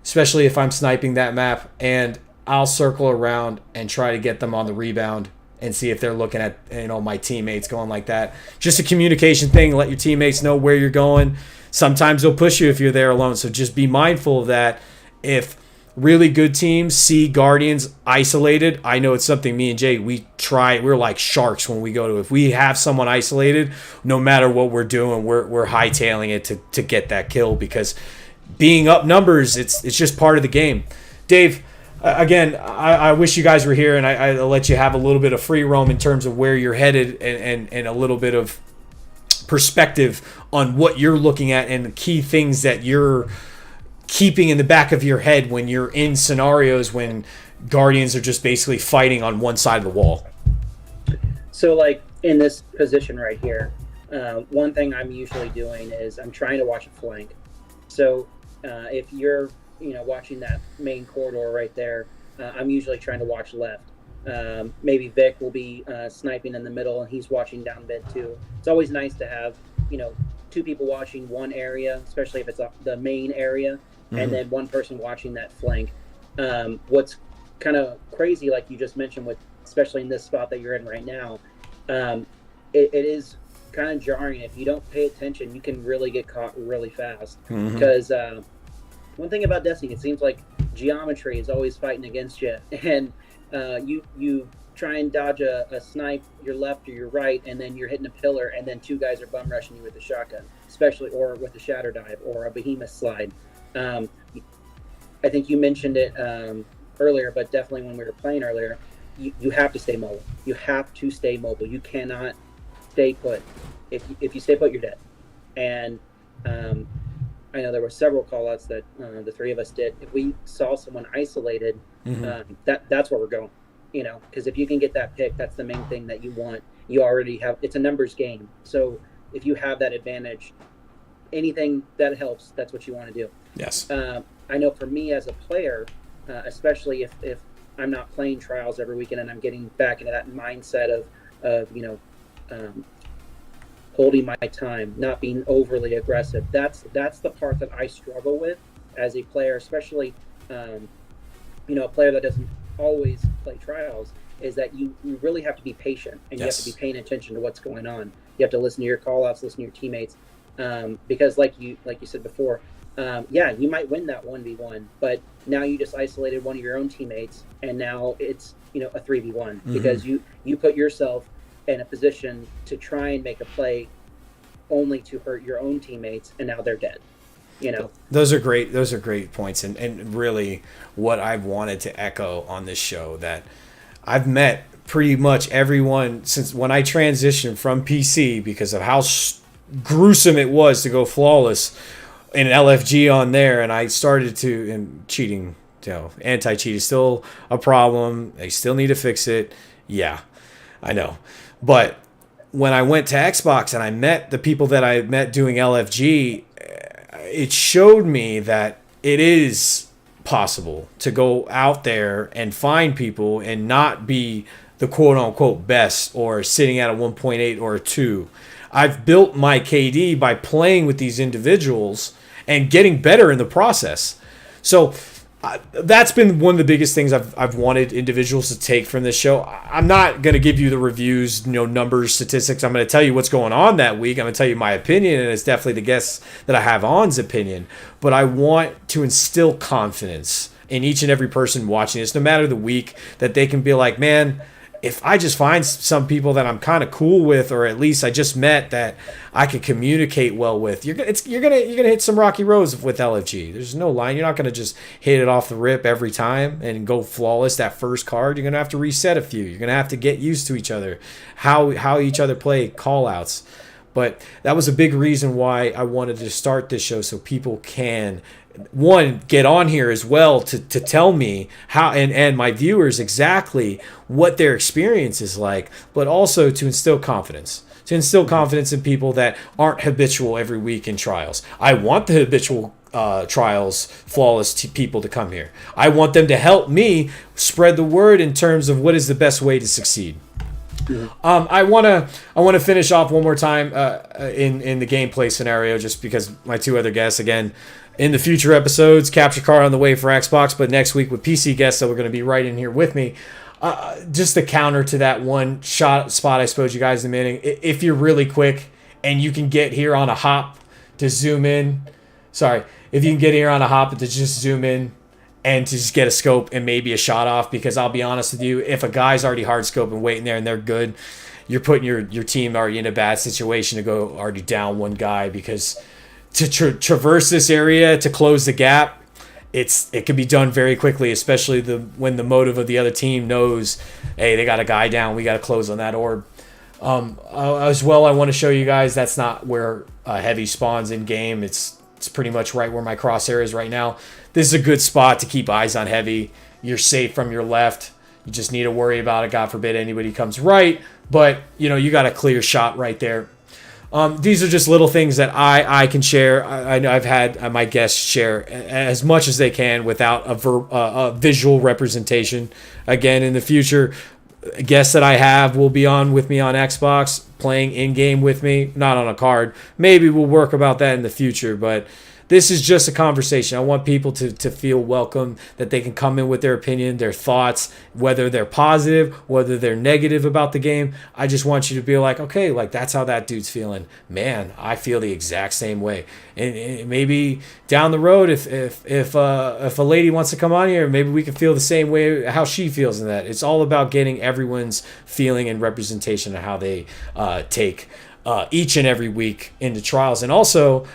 especially if I'm sniping that map, and I'll circle around and try to get them on the rebound and see if they're looking at my teammates going like that. Just a communication thing. Let your teammates know where you're going. Sometimes they'll push you if you're there alone, so just be mindful of that. If really good teams see Guardians isolated, I know it's something me and Jay, we're like sharks when we go to. If we have someone isolated, no matter what we're doing, we're hightailing it to get that kill, because being up numbers, it's just part of the game. Dave, again, I wish you guys were here, and I'll let you have a little bit of free roam in terms of where you're headed and a little bit of perspective on what you're looking at and the key things that you're keeping in the back of your head when you're in scenarios when Guardians are just basically fighting on one side of the wall. So, like, in this position right here, one thing I'm usually doing is I'm trying to watch a flank. So if you're watching that main corridor right there, I'm usually trying to watch left. Maybe Vic will be sniping in the middle, and he's watching down mid too. It's always nice to have two people watching one area, especially if it's the main area, and then one person watching that flank. What's kind of crazy, like you just mentioned, with especially in this spot that you're in right now, it is kind of jarring. If you don't pay attention, you can really get caught really fast. Because one thing about Destiny, it seems like geometry is always fighting against you, and you try and dodge a snipe your left or your right, and then you're hitting a pillar, and then two guys are bum rushing you with a shotgun, especially, or with a shatter dive or a behemoth slide. I think you mentioned it earlier, but definitely when we were playing earlier, you have to stay mobile. You have to stay mobile. You cannot stay put. If you stay put, you're dead. And I know there were several call-outs that the three of us did. If we saw someone isolated, that's where we're going. Because if you can get that pick, that's the main thing that you want. You already have. It's a numbers game. So if you have that advantage, anything that helps, that's what you want to do. Yes. I know for me as a player, especially if I'm not playing Trials every weekend and I'm getting back into that mindset of holding my time, not being overly aggressive. That's the part that I struggle with as a player, especially a player that doesn't always play Trials, is that you really have to be patient, and you have to be paying attention to what's going on. You have to listen to your call-outs, listen to your teammates, because like you said before, you might win that 1v1, but now you just isolated one of your own teammates, and now it's a 3v1 because you put yourself in a position to try and make a play only to hurt your own teammates, and now they're dead. Those are great points, and really what I've wanted to echo on this show, that I've met pretty much everyone since when I transitioned from PC because of how gruesome it was to go flawless in LFG on there, and I started to, and cheating, anti-cheat is still a problem. They still need to fix it. Yeah, I know. But when I went to Xbox and I met the people that I met doing LFG, it showed me that it is possible to go out there and find people and not be the quote-unquote best or sitting at a 1.8 or a 2. I've built my KD by playing with these individuals and getting better in the process. So that's been one of the biggest things I've wanted individuals to take from this show. I'm not going to give you the reviews, numbers, statistics. I'm going to tell you what's going on that week. I'm going to tell you my opinion, and it's definitely the guests that I have on's opinion. But I want to instill confidence in each and every person watching this, no matter the week, that they can be like, man, if I just find some people that I'm kind of cool with, or at least I just met that I can communicate well with, you're gonna hit some rocky roads with LFG. There's no line. You're not gonna just hit it off the rip every time and go flawless that first card. You're gonna have to reset a few. You're gonna have to get used to each other, how each other play, call outs. But that was a big reason why I wanted to start this show, so people can, one, get on here as well to tell me how, and my viewers exactly what their experience is like, but also to instill confidence. To instill confidence in people that aren't habitual every week in trials. I want the habitual trials flawless people to come here. I want them to help me spread the word in terms of what is the best way to succeed. I want to finish off one more time in the gameplay scenario, just because my two other guests, again, in the future episodes, capture card on the way for Xbox, but next week with PC guests that we're going to be right in here with me. Just the counter to that one spot I suppose you guys admitting, if you're really quick and you can get here on a hop to zoom in, if you can get here on a hop to just zoom in and to just get a scope and maybe a shot off, because I'll be honest with you, if a guy's already hard scope and waiting there and they're good, you're putting your team already in a bad situation to go already down one guy, because to traverse this area to close the gap, it can be done very quickly, especially when the motive of the other team knows, hey, they got a guy down, we got to close on that orb. As well, I want to show you guys that's not where heavy spawns in game. It's pretty much right where my crosshair is right now. This is a good spot to keep eyes on heavy. You're safe from your left. You just need to worry about it. God forbid anybody comes right. But, you got a clear shot right there. These are just little things that I can share. I know I've had my guests share as much as they can without a visual representation. Again, in the future, guests that I have will be on with me on Xbox, playing in-game with me, not on a card. Maybe we'll work about that in the future, but this is just a conversation. I want people to feel welcome, that they can come in with their opinion, their thoughts, whether they're positive, whether they're negative about the game. I just want you to be like, okay, like that's how that dude's feeling. Man, I feel the exact same way. And maybe down the road, if a lady wants to come on here, maybe we can feel the same way how she feels in that. It's all about getting everyone's feeling and representation of how they take each and every week into trials. And also,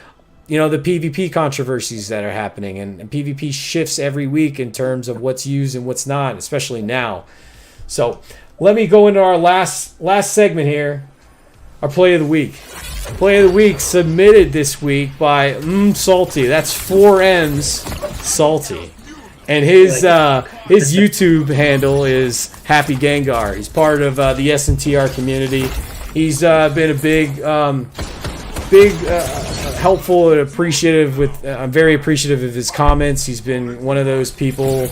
the PvP controversies that are happening, and PvP shifts every week in terms of what's used and what's not, especially now. So let me go into our last segment here, our play of the week. Play of the week submitted this week by Salty. That's 4 M's Salty. And his YouTube handle is Happy Gengar. He's part of the SNTR community. He's been a big helpful and appreciative I'm very appreciative of his comments. He's been one of those people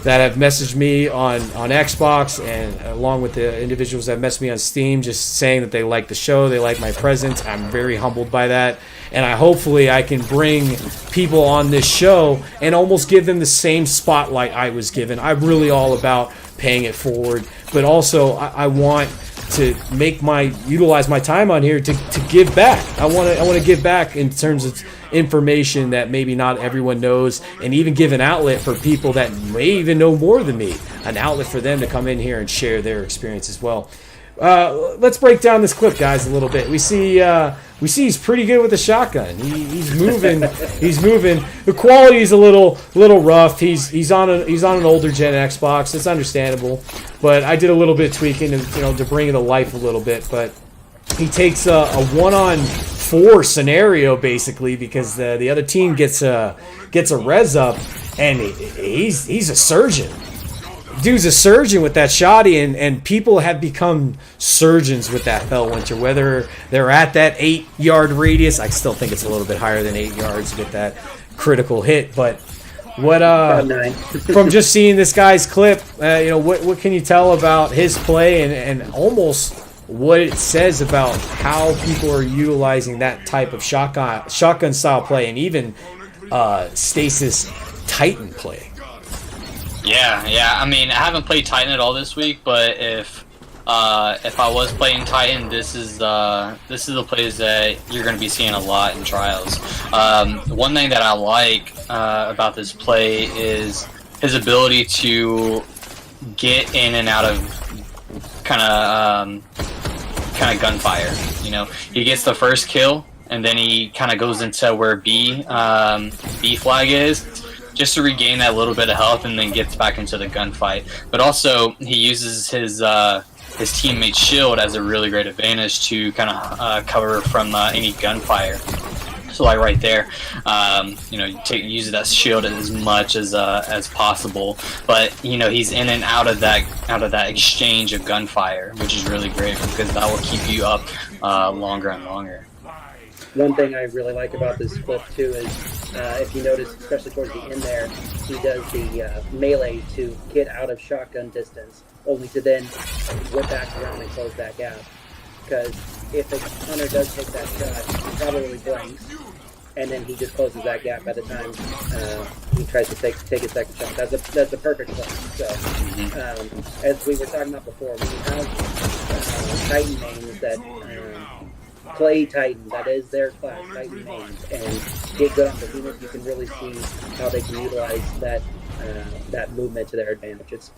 that have messaged me on Xbox, and along with the individuals that messaged me on Steam, just saying that they like the show, they like my presence. I'm very humbled by that, and hopefully I can bring people on this show and almost give them the same spotlight I was given. I'm really all about paying it forward, but also I want to utilize my time on here to give back. I want to give back in terms of information that maybe not everyone knows, and even give an outlet for people that may even know more than me, an outlet for them to come in here and share their experience as well. let's break down this clip, guys, a little bit. We see he's pretty good with the shotgun. He's moving. He's moving. The quality is a little rough. He's on an older gen Xbox. It's understandable, but I did a little bit tweaking to bring it to life a little bit. But he takes a 1-on-4 scenario basically because the other team gets a res up, and he's a surgeon. Dude's a surgeon with that shotty, and people have become surgeons with that Fellwinter, whether they're at that 8-yard radius. I still think it's a little bit higher than 8 yards to get that critical hit. But what from just seeing this guy's clip, what can you tell about his play and almost what it says about how people are utilizing that type of shotgun style play, and even stasis Titan play? Yeah. I mean, I haven't played Titan at all this week, but if I was playing Titan, this is the plays that you're going to be seeing a lot in Trials. One thing that I like about this play is his ability to get in and out of kind of gunfire. He gets the first kill, and then he kind of goes into where B flag is, just to regain that little bit of health, and then gets back into the gunfight. But also, he uses his teammate's shield as a really great advantage to kind of cover from any gunfire. So like right there, use that shield as much as possible. But he's in and out of that exchange of gunfire, which is really great because that will keep you up longer and longer. One thing I really like about this clip too is if you notice, especially towards the end there, he does the melee to get out of shotgun distance, only to then whip back around and close that gap. Because if the hunter does take that shot, he probably blinks, and then he just closes that gap by the time he tries to take a second shot. That's a perfect play. So, as we were talking about before, when you have Titan names that play Titan, that is their class, Titan names, and get good on behemoth, you can really see how they can utilize that movement to their advantage. It's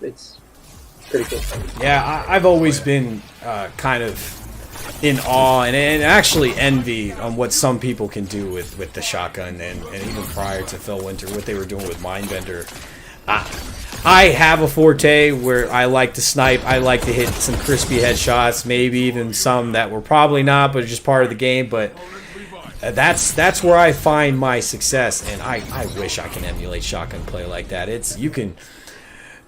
pretty cool. Yeah, I've always been kind of in awe and actually envy on what some people can do with the shotgun, and even prior to Fellwinter, what they were doing with Mindbender. I have a forte where I like to snipe. I like to hit some crispy headshots, maybe even some that were probably not, but just part of the game. But that's where I find my success, and I wish I can emulate shotgun play like that.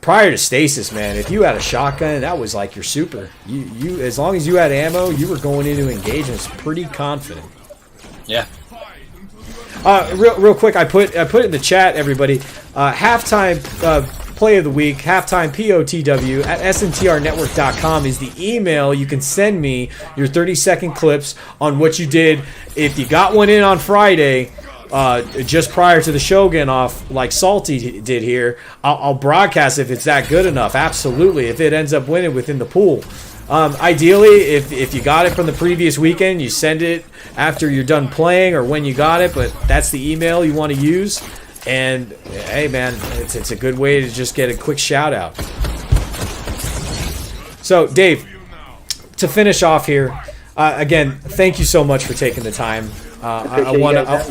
Prior to stasis, man, if you had a shotgun, that was like your super. You as long as you had ammo, you were going into engagements pretty confident. Yeah. Real quick, I put it in the chat, everybody. Halftime play of the week, halftime POTW at sntrnetwork.com is the email. You can send me your 30-second clips on what you did. If you got one in on Friday, just prior to the show getting off, like Salty did here, I'll broadcast if it's that good enough. Absolutely, if it ends up winning within the pool. Ideally, if you got it from the previous weekend, you send it after you're done playing or when you got it, but that's the email you want to use. And hey, man, it's a good way to just get a quick shout out. So, Dave, to finish off here, again, thank you so much for taking the time. I want to.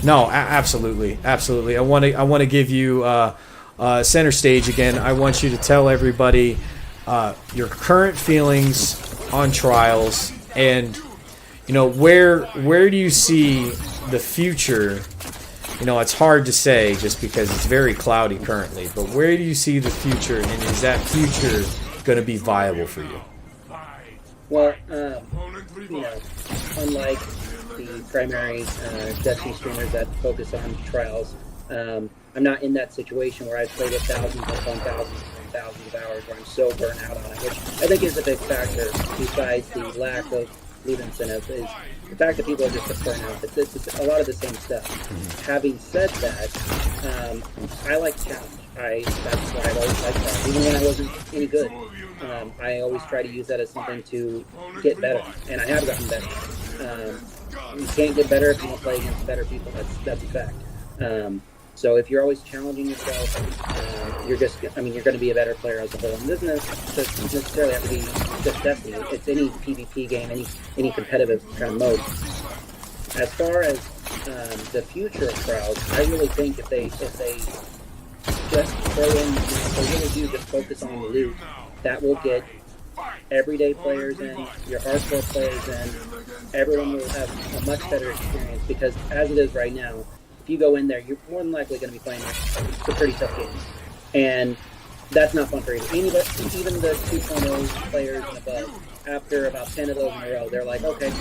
No, absolutely. I want to give you center stage again. I want you to tell everybody your current feelings on Trials, and where do you see the future? It's hard to say just because it's very cloudy currently, but where do you see the future, and is that future going to be viable for you? Well, unlike the primary Destiny streamers that focus on Trials, I'm not in that situation where I've played it thousands upon thousands and thousands of hours where I'm so burnt out on it, which I think is a big factor besides the lack of loot incentive, is the fact that people are just burnt out. It's a lot of the same stuff. Having said that, I like challenge. That's why I've always liked that. Even when I wasn't any good, I always try to use that as something to get better, and I have gotten better. You can't get better if you don't play against better people. That's a fact. So if you're always challenging yourself, you're going to be a better player as a whole. And it doesn't necessarily have to be just Destiny. It's any PvP game, any competitive kind of mode. As far as the future of Trials, I really think if they just throw in, if they really do just focus on the loot, that will get everyday players in, your hardcore players in. Everyone will have a much better experience, because as it is right now, if you go in there, you're more than likely going to be playing a pretty tough game. And that's not fun for anybody. Even the 2.0 players and above, after about 10 of those in a row, they're like, okay,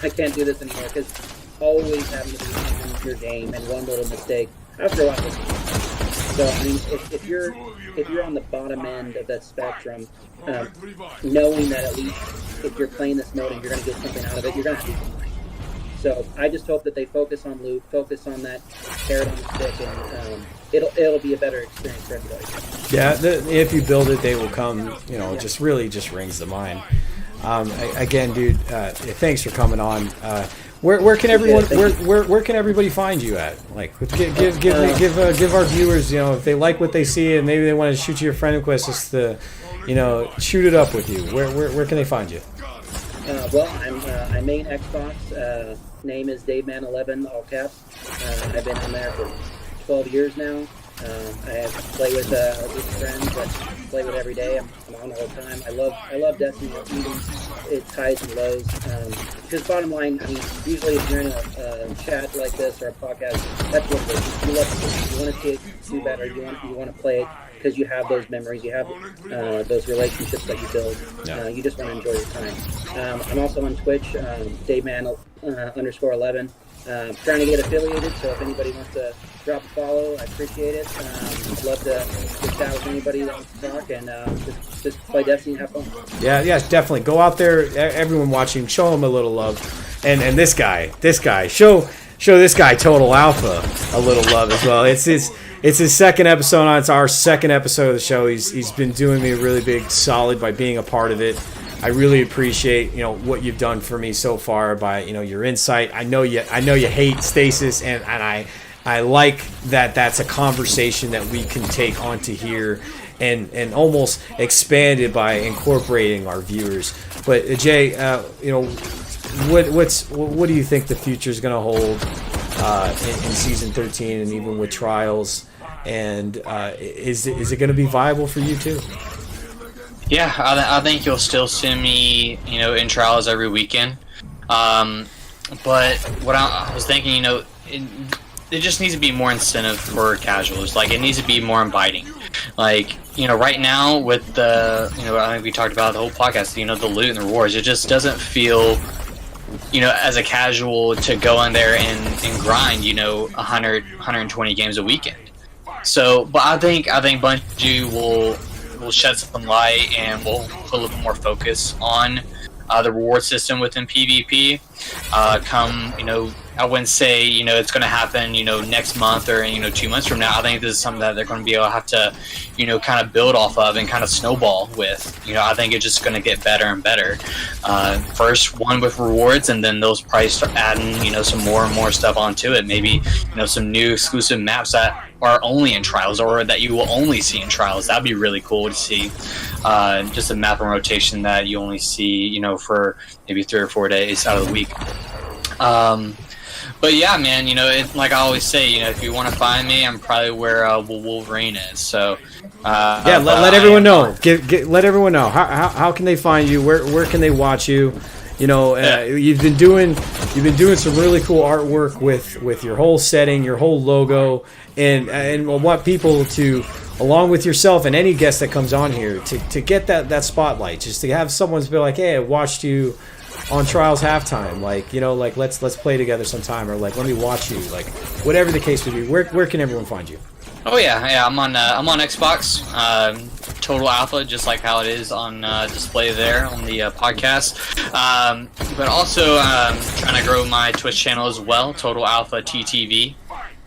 I can't do this anymore, because always having to be in your game and one little mistake, after a while, so I mean, if you're on the bottom end of that spectrum, knowing that at least if you're playing this mode and you're going to get something out of it, you're going to have to be fine. So I just hope that they focus on loot, focus on that carrot on the stick, and it'll be a better experience for everybody. Yeah, if you build it, they will come. Just really rings the mind. Again, dude, thanks for coming on. Where can everyone where can everybody find you at? Like, give our viewers, if they like what they see and maybe they want to shoot you a friend request, just to, shoot it up with you. Where can they find you? Well, I main Xbox. Name is DaveMan11, all caps. I've been on there for 12 years now. I play with friends that play with every day. I'm on all the time. I love Destiny, even its highs and lows. Because bottom line, I mean, usually if you're in a chat like this or a podcast, that's what it is. You love it. You want to see it do better. You want to play it because you have those memories. You have those relationships that you build. Yeah. You just want to enjoy your time. I'm also on Twitch, DaveMan_11. Trying to get affiliated, so if anybody wants to drop a follow, I appreciate it. I'd love to chat with anybody that wants to talk, and just play Destiny and have fun. Yeah, definitely. Go out there, everyone watching, show him a little love. And this guy, show this guy Total Alpha a little love as well. It's his second episode on. It's our second episode of the show. He's been doing me a really big solid by being a part of it. I really appreciate what you've done for me so far by your insight. I know you hate stasis, and I like that that's a conversation that we can take onto here and almost expand it by incorporating our viewers. But Jay, what do you think the future is going to hold in season 13 and even with Trials? And is it going to be viable for you too? Yeah, I think you'll still see me, in Trials every weekend. But what I was thinking, it just needs to be more incentive for casuals. Like, it needs to be more inviting. Like, right now with the, I think we talked about the whole podcast, the loot and the rewards, it just doesn't feel, as a casual to go in there and grind, 100, 120 games a weekend. So, but I think Bungie will shed some light and we'll put a little bit more focus on the reward system within PvP. I wouldn't say it's going to happen next month or 2 months from now. I think this is something that they're going to be able to have to kind of build off of and kind of snowball with. I think it's just going to get better and better. First one with rewards, and then those probably start adding some more and more stuff onto it. Maybe some new exclusive maps that are only in Trials or that you will only see in Trials. That'd be really cool to see. Just a map and rotation that you only see for maybe 3 or 4 days out of the week. But yeah, man, like I always say, if you want to find me, I'm probably where Wolverine is. So let everyone know. Let everyone know how can they find you? Where can they watch you? You've been doing some really cool artwork with your whole setting, your whole logo, and I want people to, along with yourself and any guest that comes on here, to get that spotlight, just to have someone be like, hey, I watched you on Trials halftime, let's play together sometime, or let me watch you, whatever the case would be. Where can everyone find you? Oh yeah, I'm on Xbox, Total Alpha, just like how it is on display there on the podcast. But also trying to grow my Twitch channel as well, Total Alpha TTV.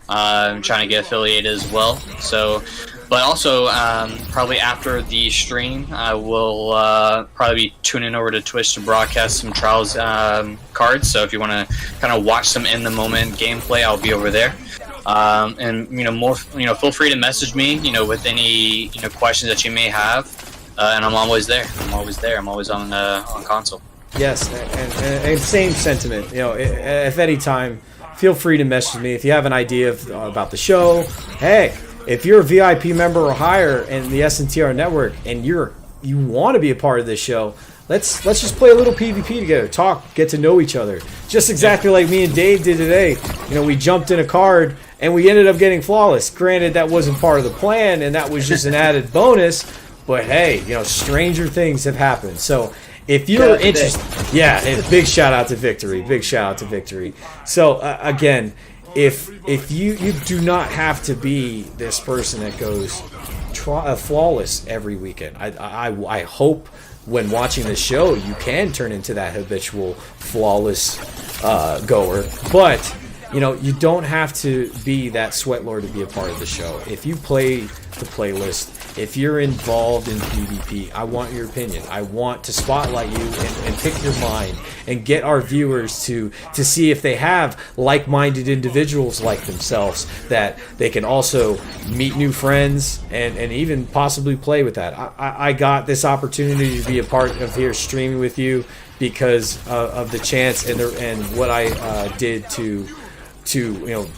I'm trying to get affiliated as well. So, but also probably after the stream, I will probably be tuning over to Twitch to broadcast some Trials cards. So if you want to kind of watch some in the moment gameplay, I'll be over there. And feel free to message me, with any questions that you may have, and I'm always there. I'm always on console. Yes, and same sentiment. If any time, feel free to message me if you have an idea about the show. Hey, if you're a VIP member or higher in the SNTR network and you want to be a part of this show, let's just play a little PvP together, talk, get to know each other. Just exactly like me and Dave did today. We jumped in a card and we ended up getting flawless. Granted, that wasn't part of the plan and that was just an added bonus. But hey, stranger things have happened. So if you're interested, big shout out to Victory. Big shout out to Victory. So again, if you do not have to be this person that goes flawless every weekend. I hope when watching the show you can turn into that habitual flawless goer, but you don't have to be that sweatlord to be a part of the show. If you play the playlist, if you're involved in PvP, I want your opinion. I want to spotlight you and pick your mind and get our viewers to see if they have like-minded individuals like themselves that they can also meet new friends and even possibly play with that. I got this opportunity to be a part of here streaming with you because of the chance and what I did to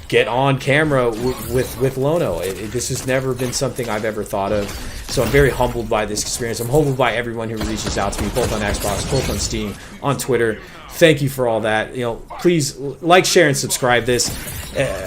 get on camera with Lono. This has never been something I've ever thought of, so I'm very humbled by this experience. I'm humbled by everyone who reaches out to me, both on Xbox, both on Steam, on Twitter. Thank you for all that. Please like, share, and subscribe this.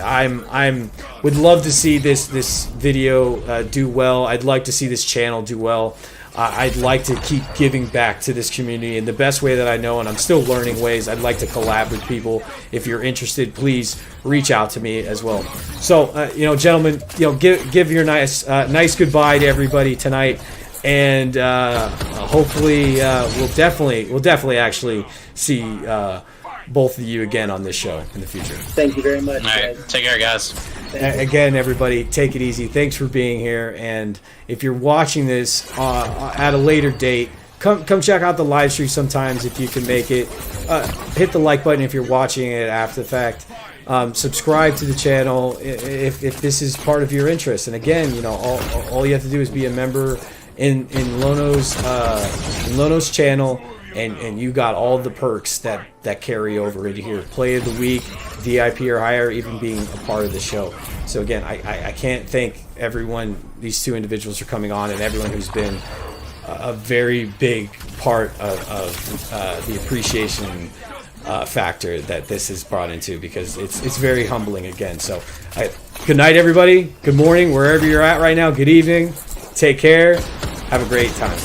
I'm would love to see this video do well. I'd like to see this channel do well. I'd like to keep giving back to this community in the best way that I know, and I'm still learning ways. I'd like to collab with people. If you're interested, please reach out to me as well. So, gentlemen, give your nice goodbye to everybody tonight, and hopefully we'll definitely actually see both of you again on this show in the future. Thank you very much. All right, guys. take care, guys. Again, everybody, take it easy. Thanks for being here. And if you're watching this at a later date, come check out the live stream sometimes if you can make it. Hit the like button if you're watching it after the fact. Subscribe to the channel if this is part of your interest. And again, all you have to do is be a member in Lono's channel. And you got all the perks that carry over into here. Play of the week, VIP or higher, even being a part of the show. So again, I can't thank everyone, these two individuals for coming on, and everyone who's been a very big part of the appreciation factor that this has brought into, because it's very humbling again. So good night, everybody. Good morning, wherever you're at right now. Good evening. Take care. Have a great time.